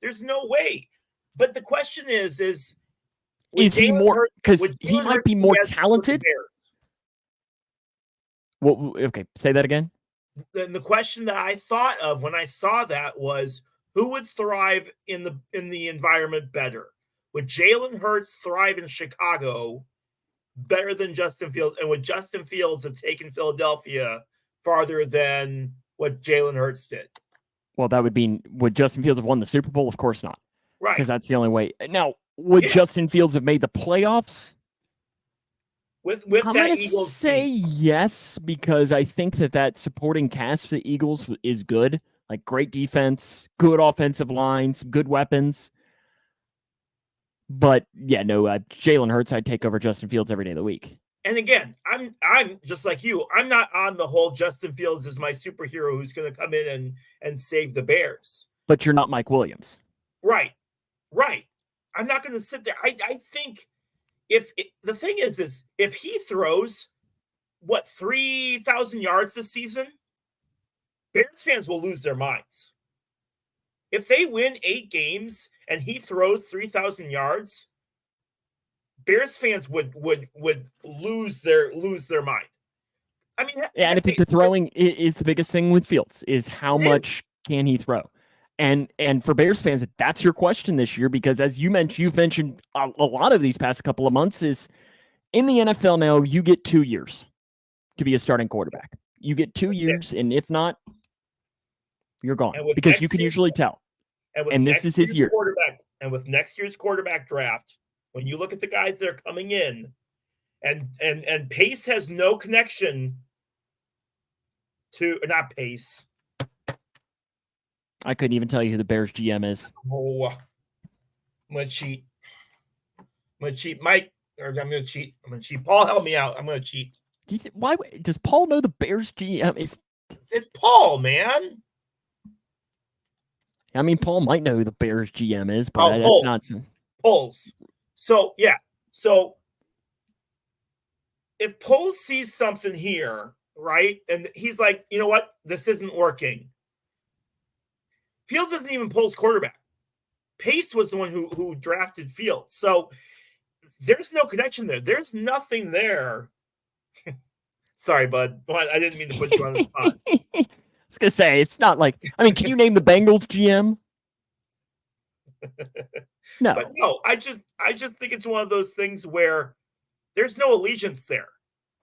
There's no way. But the question is he more, because he might be more talented? Well, okay, say that again. Then the question that I thought of when I saw that was, who would thrive in the environment better? Would Jalen Hurts thrive in Chicago better than Justin Fields? And would Justin Fields have taken Philadelphia farther than what Jalen Hurts did? Well, that would Justin Fields have won the Super Bowl? Of course not. Right. Because that's the only way. Now, would Justin Fields have made the playoffs? With I'm that gonna Eagles say team? yes, because I think that supporting cast for the Eagles is good. Like, great defense, good offensive lines, good weapons. But yeah, no, Jalen Hurts I'd take over Justin Fields every day of the week. And again, I'm just like you. I'm not on the whole Justin Fields is my superhero who's going to come in and save the Bears. But you're not Mike Williams. Right. I'm not going to sit there. I think the thing is if he throws 3,000 yards this season, Bears fans will lose their minds. If they win 8 games and he throws 3,000 yards, Bears fans would lose their mind. I mean, yeah, and I think the throwing is the biggest thing with Fields is how much can he throw, and for Bears fans, that's your question this year, because as you've mentioned a lot of these past couple of months is in the NFL now you get 2 years to be a starting quarterback. You get 2 years, and if not, you're gone, because you can usually tell. And this is his year. And with next year's quarterback draft, when you look at the guys that are coming in, and Pace has no connection to, not Pace. I couldn't even tell you who the Bears GM is. Oh, I'm going to cheat. Mike, or I'm going to cheat. Paul, help me out. I'm going to cheat. Why does Paul know the Bears GM is? It's Paul, man. I mean, Paul might know who the Bears GM is, but that's not Poles. So yeah. So if Poles sees something here, right, and he's like, you know what, this isn't working. Fields isn't even Poles' quarterback. Pace was the one who drafted Fields. So there's no connection there. There's nothing there. Sorry, bud. I didn't mean to put you on the spot. I was going to say, it's not like, I mean, can you name the Bengals GM? No. But no, I just think it's one of those things where there's no allegiance there.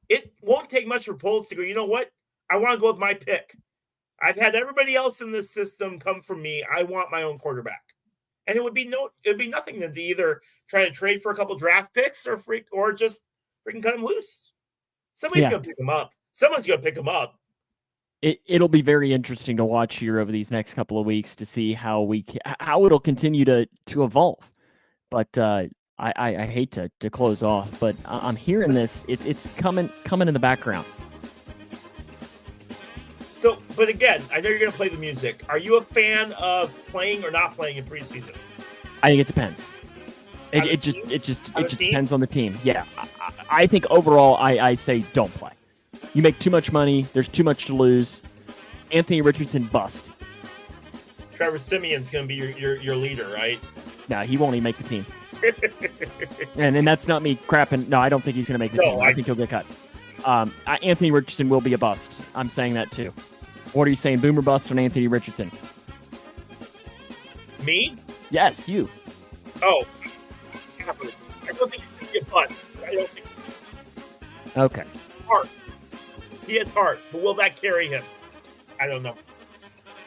It won't take much for Poles to go, you know what? I want to go with my pick. I've had everybody else in this system come from me. I want my own quarterback. And it would be nothing to either try to trade for a couple draft picks or just freaking cut him loose. Somebody's going to pick him up. Someone's going to pick him up. It'll be very interesting to watch here over these next couple of weeks to see how it'll continue to evolve. But I hate to close off, but I'm hearing this. It's coming in the background. So, but again, I know you're going to play the music. Are you a fan of playing or not playing in preseason? I think it depends. It just depends on the team. Yeah, I think overall, I say don't play. You make too much money. There's too much to lose. Anthony Richardson bust. Trevor Simeon's going to be your leader, right? No, he won't even make the team. and that's not me crapping. No, I don't think he's going to make the team. I think he'll get cut. Anthony Richardson will be a bust. I'm saying that too. What are you saying, boomer bust on Anthony Richardson? Me? Yes, you. Oh, I don't think he's going to be a bust. I don't think. Okay. Heart. He has heart, but will that carry him? I don't know.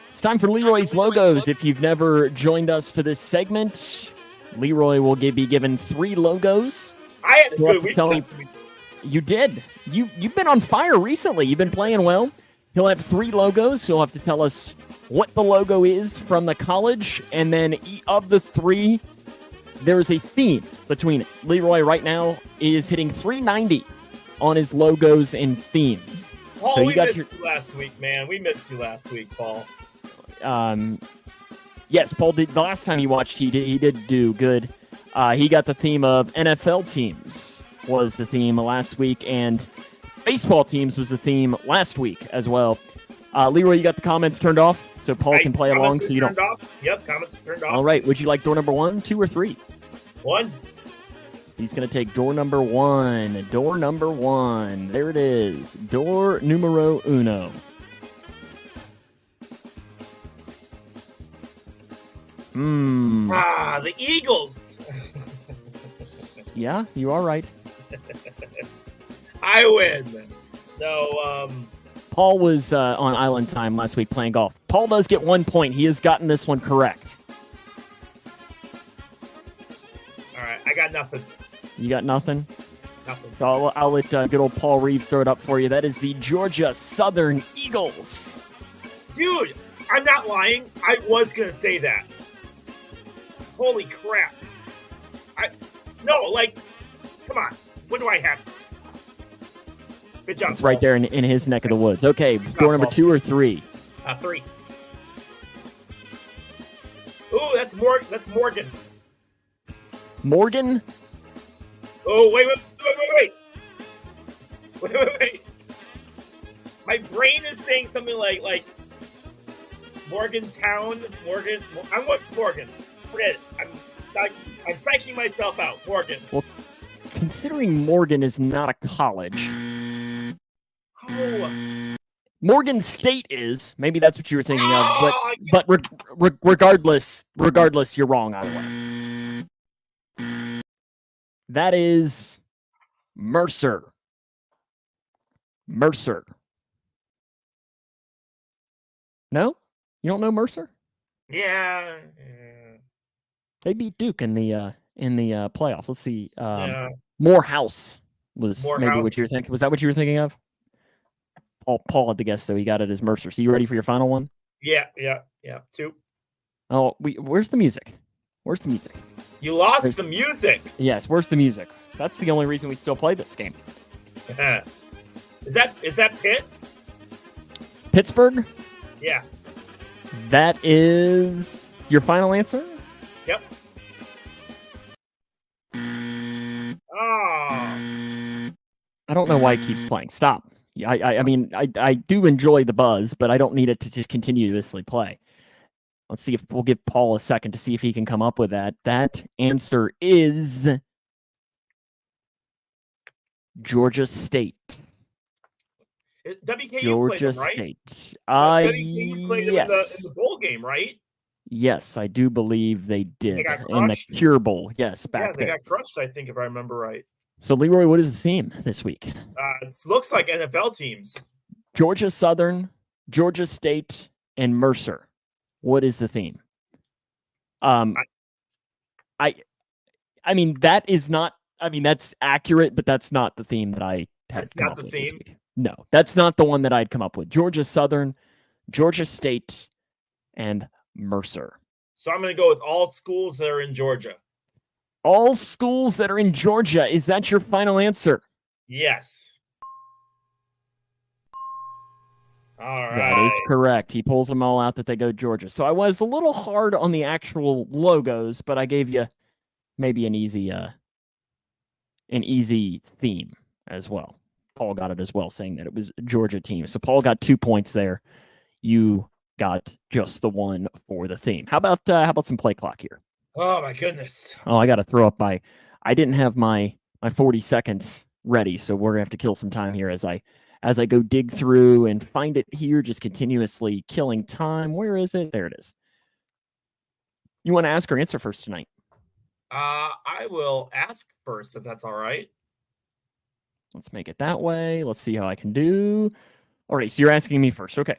It's time for Leroy's Logos. If you've never joined us for this segment, Leroy will be given 3 logos. I had a good week last week. You did. You've been on fire recently. You've been playing well. He'll have 3 logos. He'll have to tell us what the logo is from the college, and then of the 3, there is a theme between it. Leroy right now is hitting 390 on his logos and themes. Paul, So you we got missed your you last week, man. We missed you last week, Paul. yes, Paul did. The last time he watched, he did do good. He got the theme of NFL teams was the theme last week, and baseball teams was the theme last week as well. Leroy, you got the comments turned off, so Paul can play along. So you don't. Off. Yep, comments are turned off. All right. Would you like door number 1, 2, or 3? 1. He's going to take door number 1. Door number 1. There it is. Door numero uno. The Eagles. Yeah, you are right. I win. No, Paul was on Island Time last week playing golf. Paul does get 1 point. He has gotten this one correct. All right, I got nothing. You got nothing? Nothing. So I'll let good old Paul Reeves throw it up for you. That is the Georgia Southern Eagles. Dude, I'm not lying. I was going to say that. Holy crap. Come on. What do I have? Good job, It's Paul. right there in his neck of the woods. Okay, Good job, door number Paul. 2 or 3? 3. Ooh, that's Morgan. Morgan? Oh, wait. My brain is saying something like Morgantown. Morgan. I'm with Morgan. Forget it. I'm psyching myself out. Morgan. Well, considering Morgan is not a college, Oh, Morgan State is. Maybe that's what you were thinking of. Oh, But regardless, you're wrong either way. That is Mercer. Mercer. No? You don't know Mercer? yeah. They beat Duke in the playoffs. Let's see. Yeah. Morehouse was maybe what Morehouse. you were thinking. Was that what you were thinking of? Paul had to guess, though. He got it as Mercer. So you ready for your final one? Yeah. 2. Oh, where's the music? Where's the music? You lost the music. Yes, where's the music? That's the only reason we still play this game. Is that Pitt? Pittsburgh? Yeah. That is your final answer? Yep. Oh. I don't know why it keeps playing. Stop. I mean, I do enjoy the buzz, but I don't need it to just continuously play. Let's see if we'll give Paul a second to see if he can come up with that. That answer is Georgia State. WKU Georgia played them, right? State. WKU played them Yes. in the bowl game, right? Yes, I do believe they did. got In the crushed? Cure Bowl. Yes, Yeah, back they there. got crushed, I think, if I remember right. So, Leroy, what is the theme this week? It looks like NFL teams. Georgia Southern, Georgia State, and Mercer. What is the theme? I mean, that is not. I mean, that's accurate, but that's not the theme that I had That's come not up the with this theme? week. No, that's not the one that I'd come up with. Georgia Southern, Georgia State, and Mercer. So I'm going to go with all schools that are in Georgia. All schools that are in Georgia. Is that your final answer? Yes. All right. That is correct. He pulls them all out that they go Georgia. So I was a little hard on the actual logos, but I gave you maybe an easy theme as well. Paul got it as well, saying that it was a Georgia team. So Paul got 2 points there. You got just the one for the theme. How about some play clock here? Oh my goodness. Oh, I got to throw up I didn't have my 40 seconds ready, so we're gonna have to kill some time here as I go dig through and find it here, just continuously killing time. Where is it? There it is. You want to ask or answer first tonight? I will ask first if that's all right. Let's make it that way. Let's see how I can do. All right, so you're asking me first. Okay.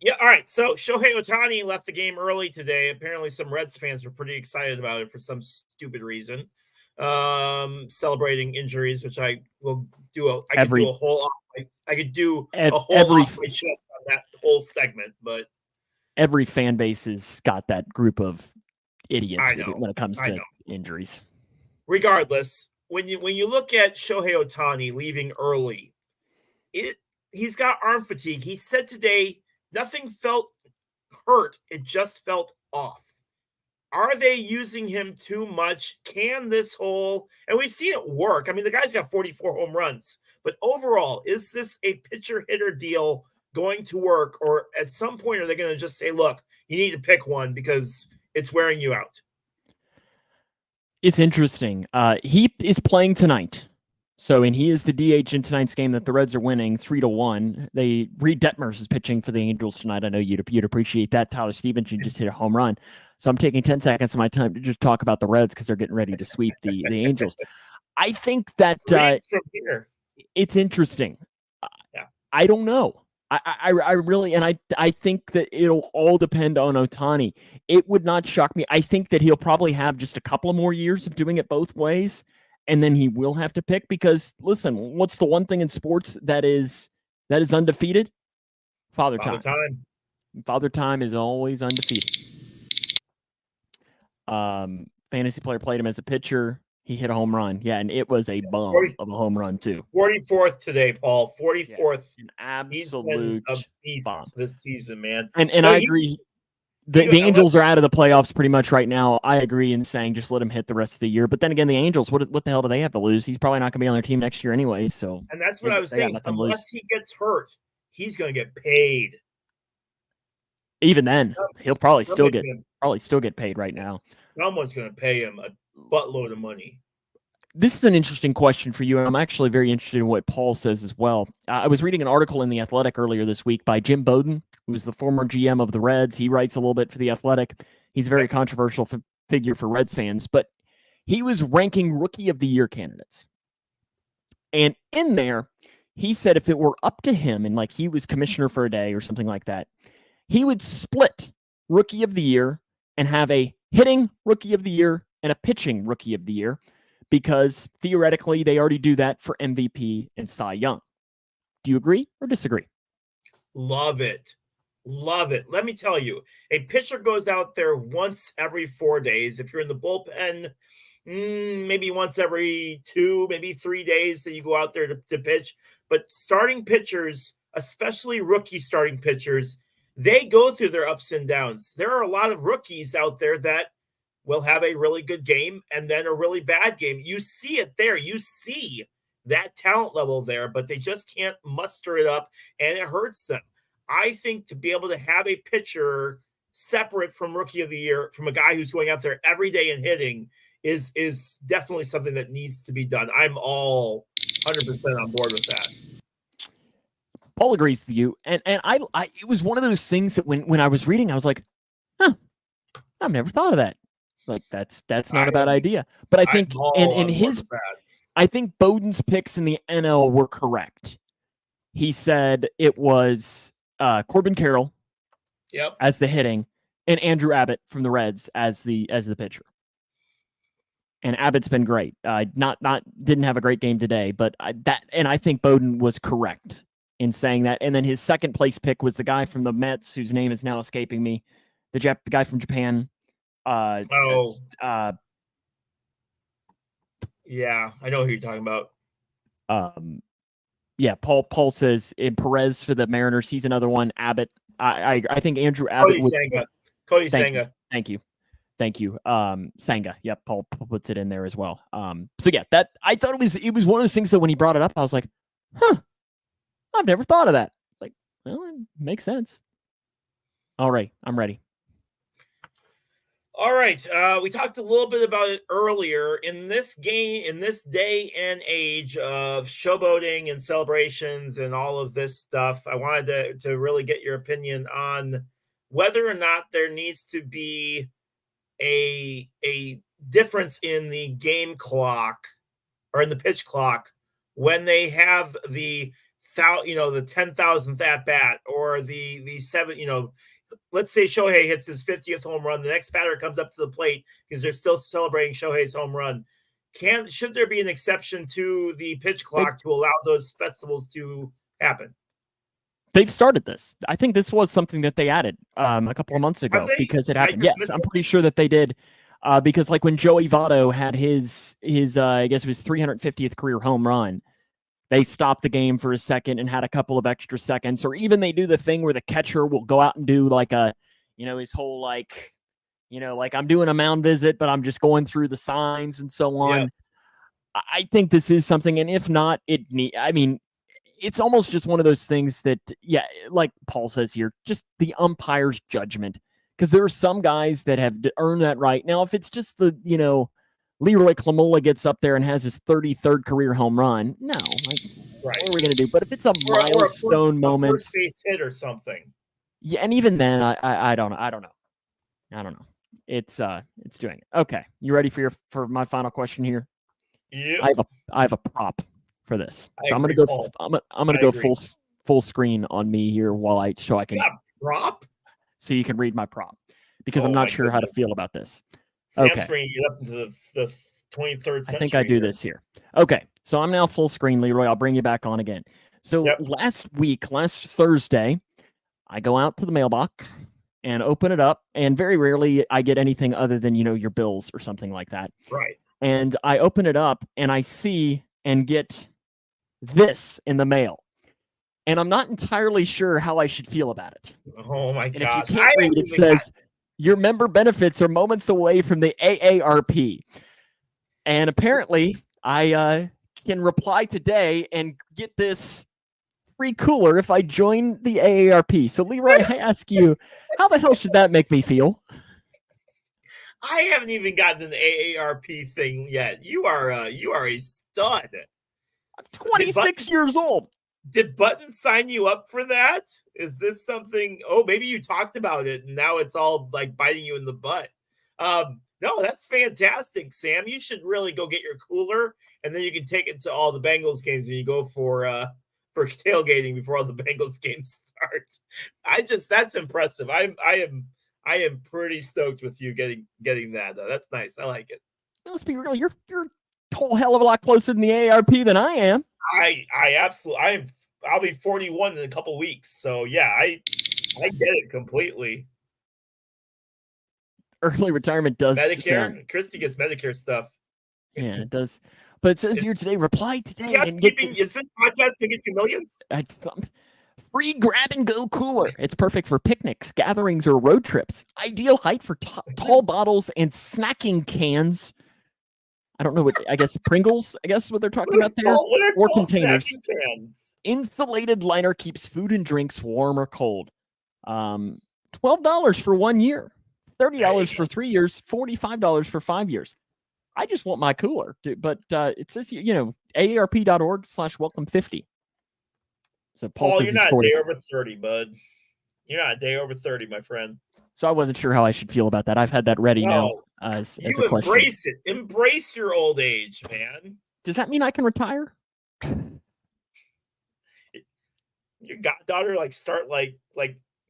Yeah, all right. So Shohei Ohtani left the game early today. Apparently, some Reds fans were pretty excited about it for some stupid reason. Celebrating injuries, which I will do. I could do a whole off my chest on that whole segment. But every fan base has got that group of idiots I know, when it comes to injuries. Regardless, when you look at Shohei Ohtani leaving early, he's got arm fatigue. He said today nothing felt hurt, it just felt off. Are they using him too much? Can this whole, and we've seen it work. I mean, the guy's got 44 home runs, but overall, is this a pitcher hitter deal going to work? Or at some point, are they going to just say, look, you need to pick one because it's wearing you out? It's interesting. He is playing tonight. And he is the DH in tonight's game that the Reds are winning 3-1. Reed Detmers is pitching for the Angels tonight. I know you'd appreciate that. Tyler Stevenson just hit a home run. So I'm taking 10 seconds of my time to just talk about the Reds because they're getting ready to sweep the Angels. I think that from here. It's interesting. Yeah. I don't know. I really, and I think that it'll all depend on Ohtani. It would not shock me. I think that he'll probably have just a couple of more years of doing it both ways, and then he will have to pick because, listen, what's the one thing in sports that is undefeated? Father time. Father time is always undefeated. Fantasy player played him as a pitcher. He hit a home run. Yeah, and it was a bomb of a home run, too. 44th today, Paul. 44th. Yeah, an absolute a beast bomb this season, man. And so I agree. The Angels are out of the playoffs pretty much right now. I agree in saying just let him hit the rest of the year. But then again, the Angels, what the hell do they have to lose? He's probably not going to be on their team next year anyway. So, and that's what I was saying. Unless he gets hurt, he's going to get paid. Even then, he'll probably still get paid right now. Someone's going to pay him a buttload of money. This is an interesting question for you, and I'm actually very interested in what Paul says as well. I was reading an article in The Athletic earlier this week by Jim Bowden, who's the former GM of the Reds. He writes a little bit for The Athletic. He's a very controversial figure for Reds fans, but he was ranking Rookie of the Year candidates. And in there, he said if it were up to him and like he was commissioner for a day or something like that, he would split Rookie of the Year and have a hitting Rookie of the Year and a pitching Rookie of the Year, because theoretically they already do that for MVP and Cy Young. Do you agree or disagree? Love it. Love it. Let me tell you, a pitcher goes out there once every 4 days. If you're in the bullpen, maybe once every 2, maybe 3 days that you go out there to pitch. But starting pitchers, especially rookie starting pitchers, they go through their ups and downs. There are a lot of rookies out there that will have a really good game and then a really bad game. You see it there. You see that talent level there, but they just can't muster it up, and it hurts them. I think to be able to have a pitcher separate from Rookie of the Year, from a guy who's going out there every day and hitting, is definitely something that needs to be done. I'm all 100% on board with that. Paul agrees with you, and I it was one of those things that when I was reading, I was like, huh, I've never thought of that. Like that's not a bad idea. But I think I think Bowden's picks in the NL were correct. He said it was Corbin Carroll, as the hitting, and Andrew Abbott from the Reds as the pitcher. And Abbott's been great. Didn't have a great game today, but I think Bowden was correct in saying that. And then his second place pick was the guy from the Mets, whose name is now escaping me, the guy from Japan. Yeah, I know who you're talking about. Yeah, Paul says in Perez for the Mariners, he's another one. Abbott, I think Andrew Abbott. Cody Senga. Thank you. Senga. Yep, Paul puts it in there as well. So yeah, that I thought it was one of those things that when he brought it up, I was like, huh, I've never thought of that. Like, well, it makes sense. All right, I'm ready. All right. We talked a little bit about it earlier. In this game, in this day and age of showboating and celebrations and all of this stuff, I wanted to really get your opinion on whether or not there needs to be a difference in the game clock or in the pitch clock when they have the 10,000th at bat or the 7, let's say Shohei hits his 50th home run. The next batter comes up to the plate because they're still celebrating Shohei's home run. Should there be an exception to the pitch clock to allow those festivals to happen? They've started this. I think this was something that they added a couple of months ago because it happened. Yes, I'm pretty sure that they did. Because like when Joey Votto had his I guess it was 350th career home run, they stopped the game for a second and had a couple of extra seconds. Or even they do the thing where the catcher will go out and do like his whole like I'm doing a mound visit, but I'm just going through the signs and so on. Yeah. I think this is something, and if not, it's almost just one of those things that, like Paul says here, just the umpire's judgment. Because there are some guys that have earned that right. Now, if it's just the, Leroy Clamola gets up there and has his 33rd career home run, no. What are we going to do? But if it's a milestone moment. First base hit or something. Yeah, and even then, I don't know. It's doing it. Okay. You ready for my final question here? Yeah. I have a prop for this. So I'm agree, gonna go full screen on me here so I can. You got a prop? So you can read my prop, because I'm not sure how to feel about this. Sam's bringing it up into the 23rd century. I think I do this here. Okay, so I'm now full screen, Leroy. I'll bring you back on again. So last Thursday, I go out to the mailbox and open it up, and very rarely I get anything other than, your bills or something like that. Right. And I open it up and I see and get this in the mail. And I'm not entirely sure how I should feel about it. Oh my gosh. God. If you can't read, it says your member benefits are moments away from the AARP. And apparently I can reply today and get this free cooler if I join the AARP. So Leroy, I ask you, how the hell should that make me feel? I haven't even gotten an AARP thing yet. You are a stud. I'm 26 years old. Did Button sign you up for that? Is this something? Oh, maybe you talked about it and now it's all like biting you in the butt. No, that's fantastic, Sam. You should really go get your cooler, and then you can take it to all the Bengals games and you go for tailgating before all the Bengals games start. That's impressive. I am pretty stoked with you getting that. That's nice. I like it. Let's be real. You're a whole hell of a lot closer to the AARP than I am. I absolutely. I'll be 41 in a couple weeks. So yeah, I get it completely. Early retirement does Medicare. Christy gets Medicare stuff. Yeah, it does. But it says here today, reply today. Is this podcast to get you millions? Free grab and go cooler. It's perfect for picnics, gatherings, or road trips. Ideal height for tall bottles and snacking cans. I don't know I guess Pringles, is what they're talking about there. Or containers. Insulated liner keeps food and drinks warm or cold. $12 for 1 year. $30 for 3 years. $45 for 5 years. I just want my cooler. But it says, AARP.org/welcome50. So Paul, you're not a day over 30, bud. You're not a day over 30, my friend. So I wasn't sure how I should feel about that. I've had that ready now. As you a question. Embrace it. Embrace your old age, man. Does that mean I can retire? Your goddaughter start like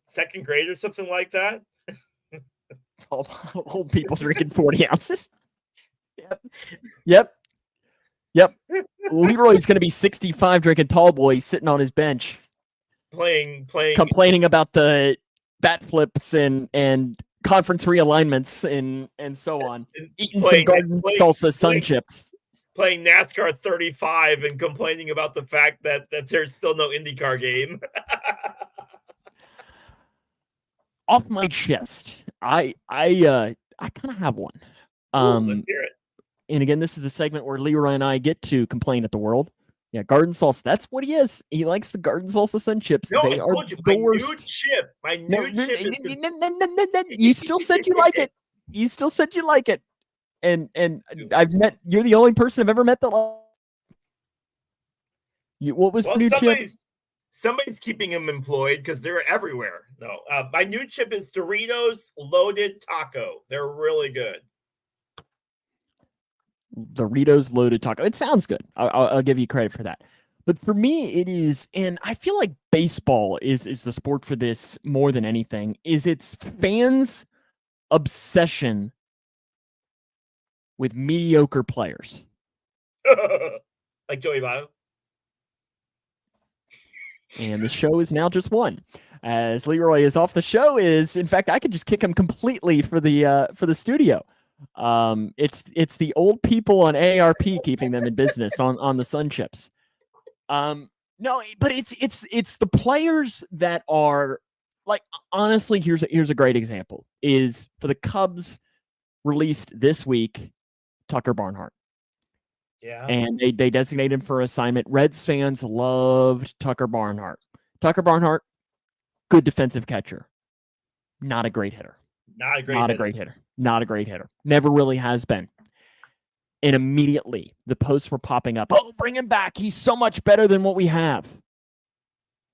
second grade or something like that? It's all old people drinking 40 ounces. Yep. Leroy's going to be 65 drinking tall boy sitting on his bench. Complaining about the bat flips and conference realignments and so on. Eating some garden salsa sun chips. Playing NASCAR 35 and complaining about the fact that there's still no IndyCar game. Off my chest, I kind of have one. Let's hear it. And again, this is the segment where Leroy and I get to complain at the world. Yeah, garden salsa. That's what he is. He likes the garden salsa sun chips. No, they are the worst. My new chip is... You still said you like it. You still said you like it. And you're the only person I've ever met that what was the new chip? Somebody's keeping him employed because they're everywhere. No, my new chip is Doritos Loaded Taco. They're really good. Doritos Loaded Taco. It sounds good. I'll give you credit for that. But for me, it is, and I feel like baseball is the sport for this more than anything, is its fans' obsession with mediocre players. Like Joey Votto. And the show is now just one. As Leroy is off the show, in fact, I could just kick him completely for the studio. It's the old people on ARP keeping them in business on the Sun Chips. No, but it's the players that are like, honestly, here's a great example is for the Cubs released this week, Tucker Barnhart. Yeah. And they designated him for assignment. Reds fans loved Tucker Barnhart. Tucker Barnhart, good defensive catcher. Not a great hitter. Not a great hitter. Never really has been. And immediately the posts were popping up. Oh, bring him back. He's so much better than what we have.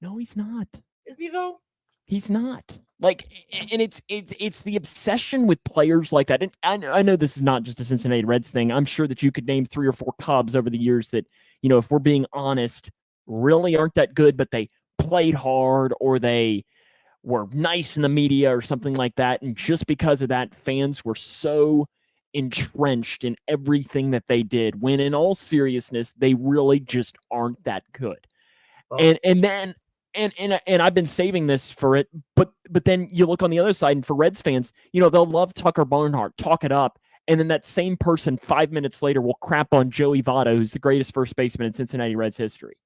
No, he's not. Is he though? He's not. Like, and it's the obsession with players like that. And I know this is not just a Cincinnati Reds thing. I'm sure that you could name 3 or 4 Cubs over the years that, if we're being honest, really aren't that good, but they played hard or they were nice in the media or something like that. And just because of that, fans were so entrenched in everything that they did, when in all seriousness, they really just aren't that good. Oh. And I've been saving this for it, but then you look on the other side, and for Reds fans, they'll love Tucker Barnhart, talk it up, and then that same person 5 minutes later will crap on Joey Votto, who's the greatest first baseman in Cincinnati Reds history.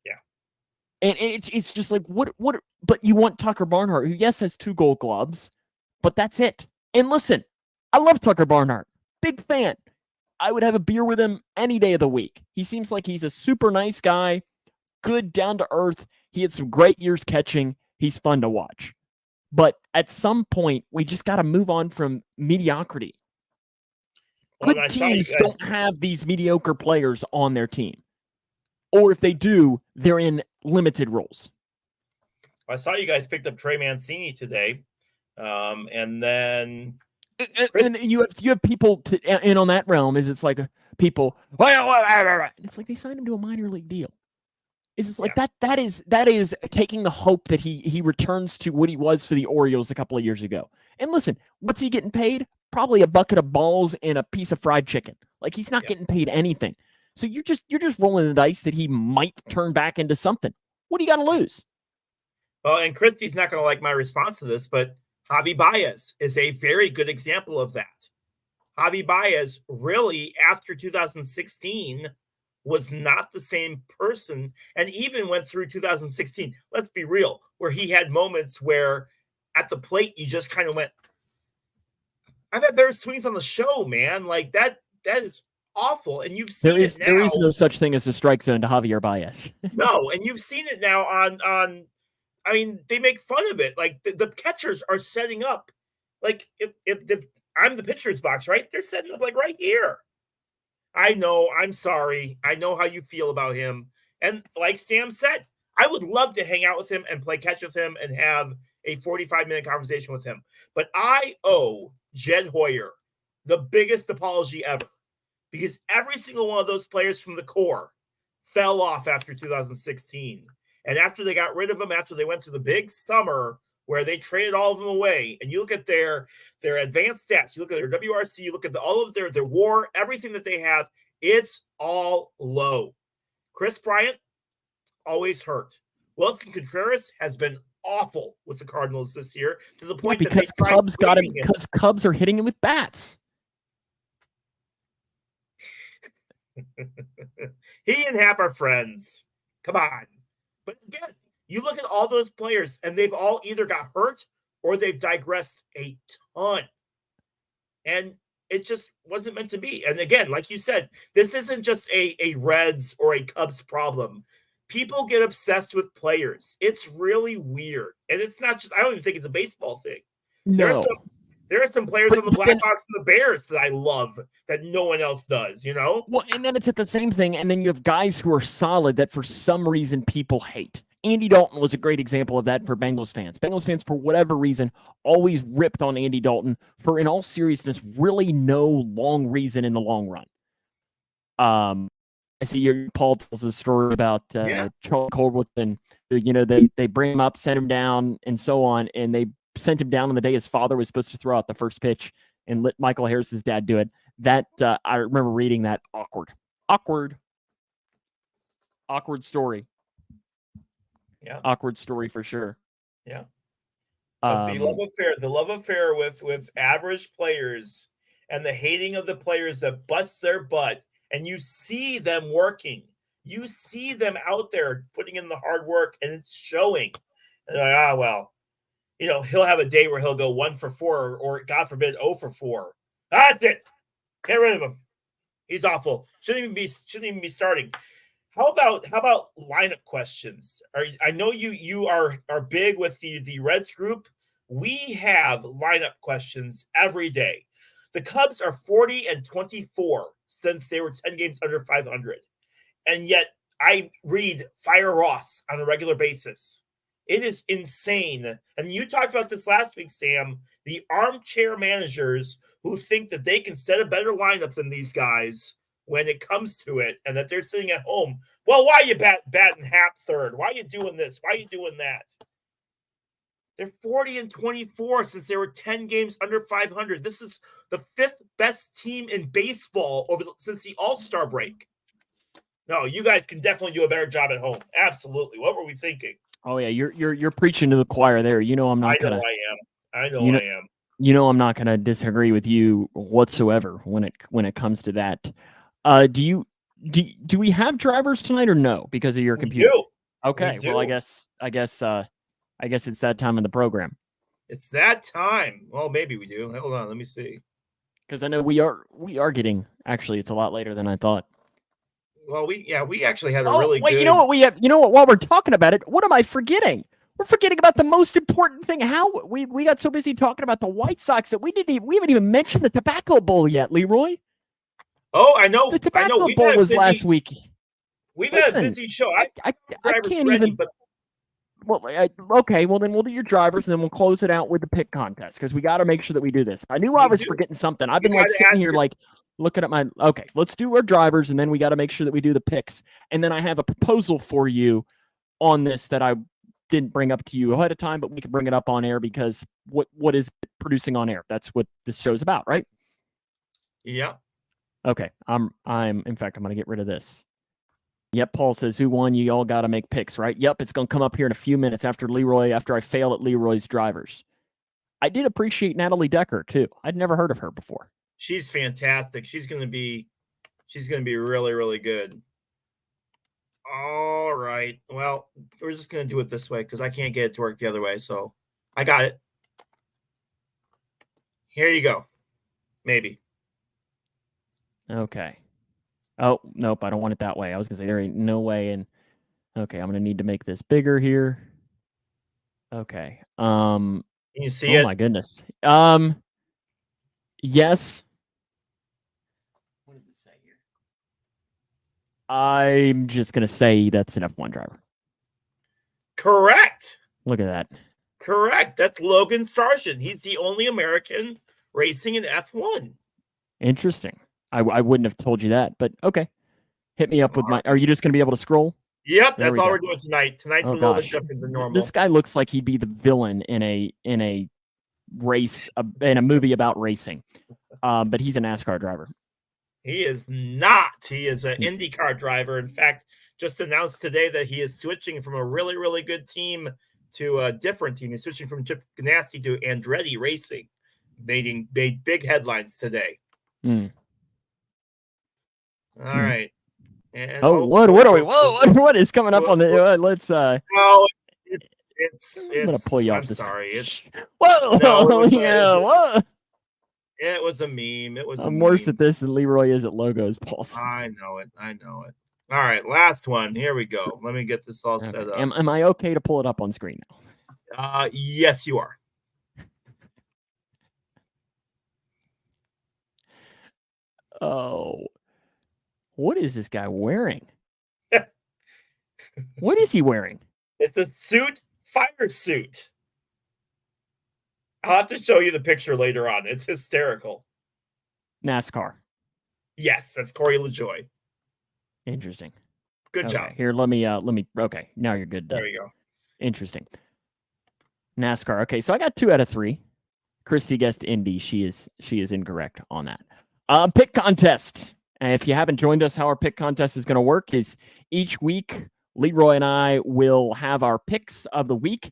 Yeah, and it's just like what? But you want Tucker Barnhart, who yes has 2 Gold Gloves, but that's it. And listen, I love Tucker Barnhart, big fan. I would have a beer with him any day of the week. He seems like he's a super nice guy, good, down to earth. He had some great years catching. He's fun to watch. But at some point, we just got to move on from mediocrity. Good teams don't have these mediocre players on their team. Or if they do, they're in limited roles. I saw you guys picked up Trey Mancini today. And then... And you have people in on that realm. It's like people... It's like they signed him to a minor league deal. It's like that is taking the hope that he returns to what he was for the Orioles a couple of years ago. And listen, what's he getting paid? Probably a bucket of balls and a piece of fried chicken. Like, he's not getting paid anything. So you're just rolling the dice that he might turn back into something. What do you got to lose? Well, and Christy's not going to like my response to this, but Javi Baez is a very good example of that. Javi Baez really, after 2016, was not the same person, and even went through 2016, let's be real, where he had moments where at the plate you just kind of went, I've had better swings on the show, man. Like, that is awful. And you've seen it now. There is no such thing as a strike zone to Javier Baez. No, and you've seen it now on I mean, they make fun of it. Like, the catchers are setting up. Like, if I'm the pitcher's box, right? They're setting up like right here. I know. I'm sorry. I know how you feel about him. And like Sam said, I would love to hang out with him and play catch with him and have a 45-minute conversation with him. But I owe Jed Hoyer the biggest apology ever, because every single one of those players from the core fell off after 2016. And after they got rid of them, after they went to the big summer where they traded all of them away, and you look at their advanced stats, you look at their WRC, you look at all of their WAR, everything that they have, it's all low. Chris Bryant, always hurt. Wilson Contreras has been awful with the Cardinals this year, to the point because Cubs are hitting him with bats. He and Hap are friends. Come on. But again, you look at all those players, and they've all either got hurt or they've digressed a ton. And it just wasn't meant to be. And again, like you said, this isn't just a Reds or a Cubs problem. People get obsessed with players. It's really weird. And it's not just, I don't even think it's a baseball thing. No. There are some players on the Blackhawks and the Bears that I love that no one else does, you know? Well, and then it's at the same thing. And then you have guys who are solid that for some reason people hate. Andy Dalton was a great example of that for Bengals fans. Bengals fans, for whatever reason, always ripped on Andy Dalton for, in all seriousness, really no long reason in the long run. I see your Paul tells a story about Charlie Colwood, and they bring him up, send him down, and so on, and they sent him down on the day his father was supposed to throw out the first pitch and let Michael Harris's dad do it. That I remember reading that. Awkward story. Yeah. Awkward story for sure. Yeah. But the love affair with average players and the hating of the players that bust their butt, and you see them working. You see them out there putting in the hard work, and it's showing. And like, well, he'll have a day where he'll go 1 for 4 or God forbid 0 for 4. That's it. Get rid of him. He's awful. Shouldn't even be starting. How about lineup questions? I know you are big with the Reds group. We have lineup questions every day. The Cubs are 40-24 since they were 10 games under 500. And yet I read Fire Ross on a regular basis. It is insane. And you talked about this last week, Sam, the armchair managers who think that they can set a better lineup than these guys when it comes to it, and that th're sitting at home. Well, why are you batting half third? Why are you doing this? Why are you doing that? They're 40-24 since they were 10 games under 500. This is the 5th best team in baseball since the All-Star break. No, you guys can definitely do a better job at home. Absolutely. What were we thinking? Oh yeah, you're preaching to the choir there. I'm not gonna. I know I am. I'm not gonna disagree with you whatsoever when it comes to that. Do we have drivers tonight or no because of your computer? We do. Okay. Well, I guess it's that time in the program. It's that time. Well, maybe we do. Hold on, let me see. Because I know we are getting. Actually, it's a lot later than I thought. Well, we actually had a really good. You know what we have? You know what? While we're talking about it, what am I forgetting? We're forgetting about the most important thing. How we got so busy talking about the White Sox that we haven't even mentioned the Tobacco Bowl yet, Leroy. Oh, I know. The Tobacco Bowl was last week. We've had a busy show. I can't even. Well, okay. Well, then we'll do your drivers, and then we'll close it out with the pick contest because we got to make sure that we do this. I knew I was forgetting something. I've been sitting here looking at my. Okay, let's do our drivers, and then we got to make sure that we do the picks. And then I have a proposal for you on this that I didn't bring up to you ahead of time, but we can bring it up on air because what is producing on air? That's what this show's about, right? Yeah. Okay. In fact, I'm going to get rid of this. Yep. Paul says, who won? You all got to make picks, right? Yep. It's going to come up here in a few minutes after I fail at Leroy's drivers. I did appreciate Natalie Decker too. I'd never heard of her before. She's fantastic. She's going to be really, really good. All right. Well, we're just going to do it this way because I can't get it to work the other way. So I got it. Here you go. Maybe. Okay. Oh, nope. I don't want it that way. I was going to say there ain't no way. And okay, I'm going to need to make this bigger here. Okay. Can you see it? Oh my goodness. Yes. What does it say here? I'm just going to say that's an F1 driver. Correct. Look at that. Correct. That's Logan Sargent. He's the only American racing in F1. Interesting. I wouldn't have told you that, but okay. Hit me up with my. Are you just going to be able to scroll? Yep, that's all we're doing tonight. Tonight's a little bit different than normal. This guy looks like he'd be the villain in a race in a movie about racing, but he's a NASCAR driver. He is not. He is an IndyCar driver. In fact, just announced today that he is switching from a really, really good team to a different team. He's switching from Chip Ganassi to Andretti Racing. Made big headlines today. Mm. All right. And what are we? Whoa! What is coming up on the? Let's. No, it's. I'm gonna pull you off. I'm sorry. It's. Whoa! No, Whoa! It was a meme. I'm worse at this than Leroy is at logos, Paul. I know it. All right, last one. Here we go. Let me get this all set up. Am I okay to pull it up on screen now? Yes, you are. Oh. What is this guy wearing? What is he wearing? It's a suit, fire suit. I'll have to show you the picture later on. It's hysterical. NASCAR. Yes, that's Corey LaJoy. Interesting. Good job. Here, let me. Okay, now you're good. There we go. Interesting. NASCAR. Okay, so I got 2 out of 3. Christy guessed Indy. She is incorrect on that. Pick contest. And if you haven't joined us, how our pick contest is going to work is each week, Leroy and I will have our picks of the week.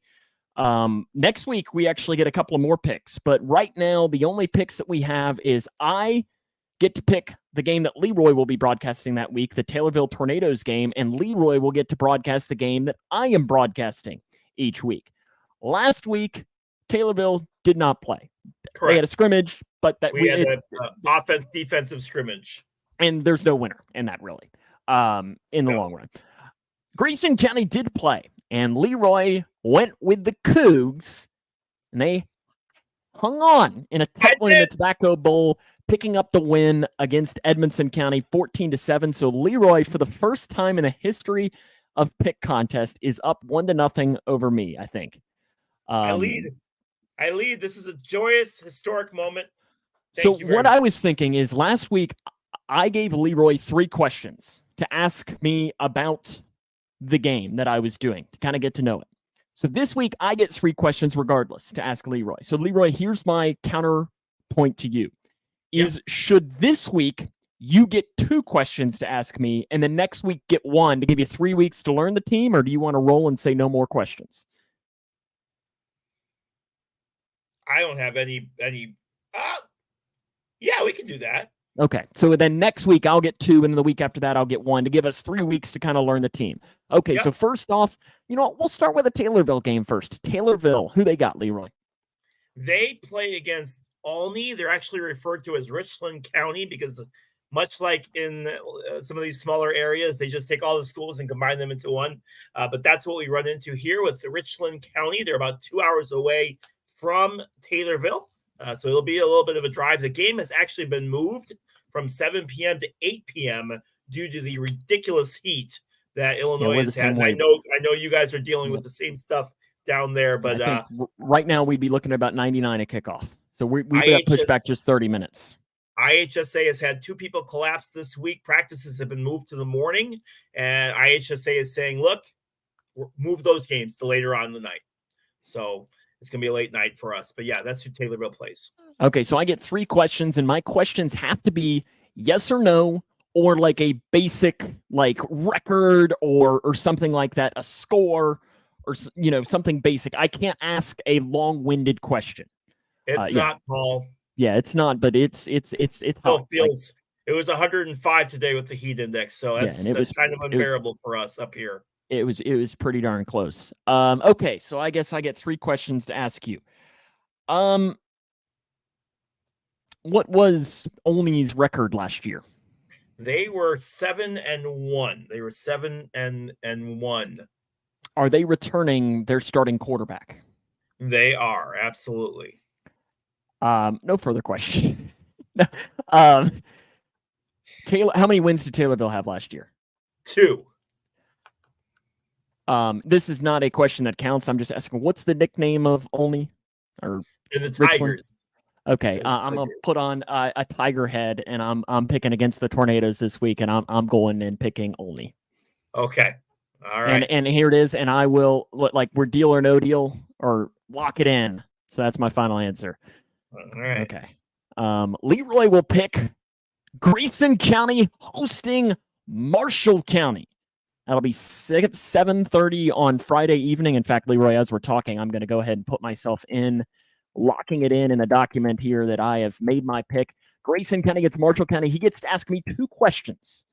Next week, we actually get a couple of more picks. But right now, the only picks that we have is I get to pick the game that Leroy will be broadcasting that week, the Taylorville Tornadoes game, and Leroy will get to broadcast the game that I am broadcasting each week. Last week, Taylorville did not play. Correct. They had a scrimmage, but that we had an offense-defensive scrimmage. And there's no winner in that, really, in the long run. Grayson County did play, and Leroy went with the Cougs, and they hung on in a tight one in the Tobacco Bowl, picking up the win against Edmonson County 14-7. So Leroy, for the first time in the history of pick contest, is up 1-0 over me, I think. I lead. This is a joyous, historic moment. So what I was thinking is last week, I gave Leroy 3 questions to ask me about the game that I was doing to kind of get to know it. So this week, I get 3 questions regardless to ask Leroy. So Leroy, here's my counterpoint to you. Should this week you get 2 questions to ask me and the next week get 1 to give you 3 weeks to learn the team, or do you want to roll and say no more questions? I don't have any. Yeah, we can do that. Okay, so then next week I'll get 2, and then the week after that I'll get 1 to give us 3 weeks to kind of learn the team. Okay, so first off, you know what? We'll start with the Taylorville game first. Taylorville, who they got, Leroy? They play against Olney. They're actually referred to as Richland County because much like in some of these smaller areas, they just take all the schools and combine them into one. But that's what we run into here with Richland County. They're about 2 hours away from Taylorville. So it'll be a little bit of a drive. The game has actually been moved from 7 p.m. to 8 p.m. due to the ridiculous heat that Illinois has had. I know you guys are dealing with the same stuff down there, but I think right now we'd be looking at about 99 at kickoff. So we got pushed back just 30 minutes. IHSA has had 2 people collapse this week. Practices have been moved to the morning, and IHSA is saying, look, move those games to later on in the night. So it's going to be a late night for us. But yeah, that's who Taylorville plays. Okay, so I get 3 questions, and my questions have to be yes or no, or like a basic like record or something like that, a score or something basic. I can't ask a long-winded question. It's not, Paul. Yeah, it's not, but it still feels. It was 105 today with the heat index, so that's kind of unbearable for us up here. It was pretty darn close. Okay, so I guess I get 3 questions to ask you. What was Olney's record last year? They were 7-1. They were 7-1. Are they returning their starting quarterback? They are, absolutely. No further question. Taylor, how many wins did Taylorville have last year? 2. This is not a question that counts. I'm just asking, what's the nickname of Olney? Or the Tigers. Okay, I'm gonna put on a tiger head, and I'm picking against the Tornadoes this week, and I'm going and picking Olney. Okay, all right. And here it is, and I will we're deal or no deal or lock it in. So that's my final answer. All right. Okay. Leroy will pick Grayson County hosting Marshall County. That'll be 7:30 on Friday evening. In fact, Leroy, as we're talking, I'm going to go ahead and put myself in, locking it in a document here that I have made my pick. Grayson County gets Marshall County. He gets to ask me 2 questions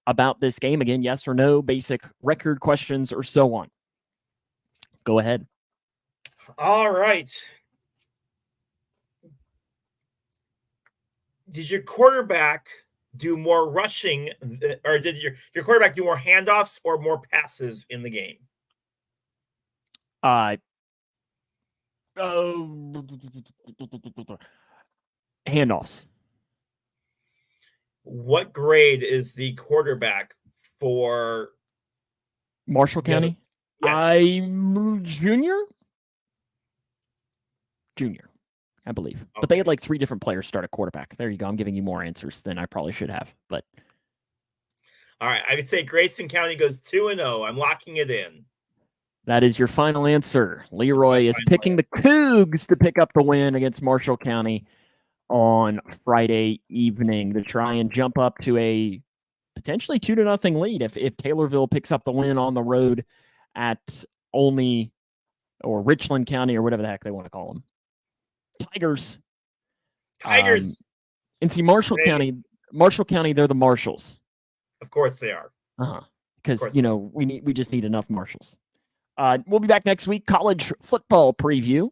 about this game. Again, yes or no, basic record questions or so on. Go ahead. All right. Did your quarterback do more rushing, or did your quarterback do more handoffs or more passes in the game? Handoffs. What grade is the quarterback for Marshall County? Yes. I'm junior, I believe. Okay. But they had like 3 different players start at quarterback. There you go. I'm giving you more answers than I probably should have. But all right, I would say Grayson County goes 2-0. I'm locking it in. That is your final answer. Leroy is picking the Cougs to pick up the win against Marshall County on Friday evening to try and jump up to a potentially 2-0 lead if Taylorville picks up the win on the road at Olney or Richland County or whatever the heck they want to call them. Tigers. And see, Marshall County, they're the Marshals. Of course they are. Because, we just need enough Marshals. We'll be back next week. College football preview.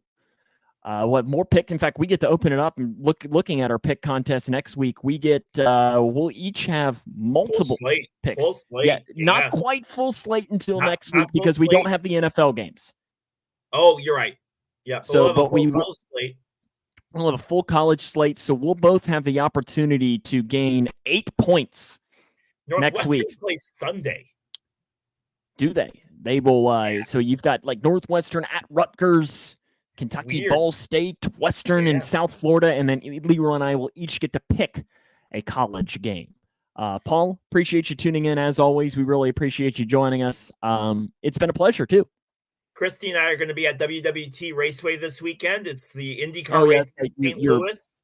What more pick? In fact, we get to open it up and looking at our pick contest next week. We get we'll each have multiple picks. Full slate. Yeah, not quite full slate until next week because we don't have the NFL games. Oh, you're right. Yeah. So, we'll have a full college slate. So we'll both have the opportunity to gain 8 points next week. Plays Sunday. Do they? They will. So you've got like Northwestern at Rutgers, Kentucky, Ball State, Western, and South Florida, and then Leroy and I will each get to pick a college game. Paul, appreciate you tuning in as always. We really appreciate you joining us. It's been a pleasure too. Christy and I are going to be at WWT Raceway this weekend. It's the IndyCar race in St. Louis.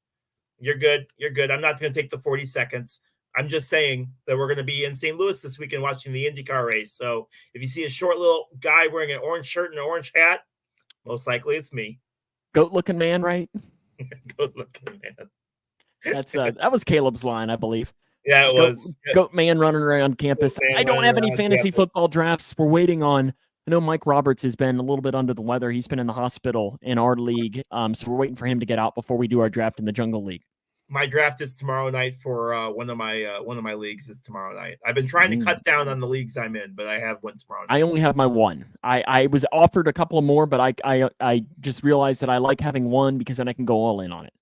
You're good. You're good. I'm not going to take the 40 seconds. I'm just saying that we're going to be in St. Louis this weekend watching the IndyCar race. So if you see a short little guy wearing an orange shirt and an orange hat, most likely it's me. Goat-looking man, right? Goat-looking man. That's that was Caleb's line, I believe. Yeah, it was. Goat man running around campus. I don't have any fantasy football drafts. We're waiting on. I know Mike Roberts has been a little bit under the weather. He's been in the hospital in our league, so we're waiting for him to get out before we do our draft in the Jungle League. My draft is tomorrow night for one of my leagues is tomorrow night. I've been trying to cut down on the leagues I'm in, but I have one tomorrow night. I only have my one. I was offered a couple more, but I just realized that I like having one because then I can go all in on it.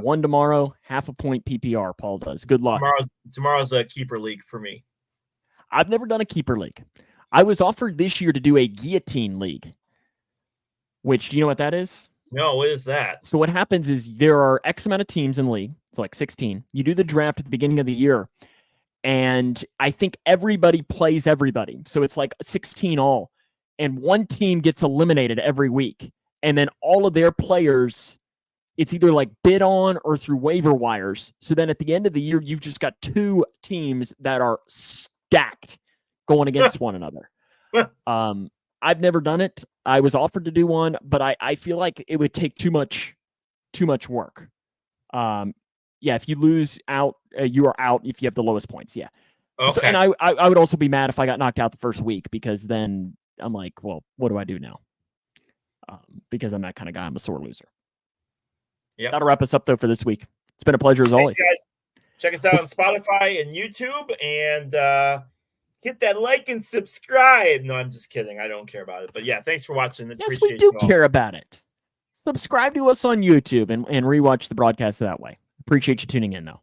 One tomorrow, half a point PPR. Paul does. Good luck. Tomorrow's a keeper league for me. I've never done a keeper league. I was offered this year to do a guillotine league, which, do you know what that is? No, what is that? So what happens is there are X amount of teams in the league. It's like 16. You do the draft at the beginning of the year, and I think everybody plays everybody. So it's like 16 all, and one team gets eliminated every week, and then all of their players, it's either like bid on or through waiver wires. So then at the end of the year, you've just got two teams that are stacked going against one another. I've never done it. I was offered to do one, but I feel like it would take too much work. If you lose out, you are out if you have the lowest points. Yeah. Okay. So, and I would also be mad if I got knocked out the first week, because then I'm like, well, what do I do now? Because I'm that kind of guy. I'm a sore loser. Yeah. That'll wrap us up though for this week. It's been a pleasure as always. Guys. Check us out on Spotify and YouTube, and hit that like and subscribe. No, I'm just kidding. I don't care about it. But yeah, thanks for watching. Yes, we do care about it. Subscribe to us on YouTube and rewatch the broadcast that way. Appreciate you tuning in, though.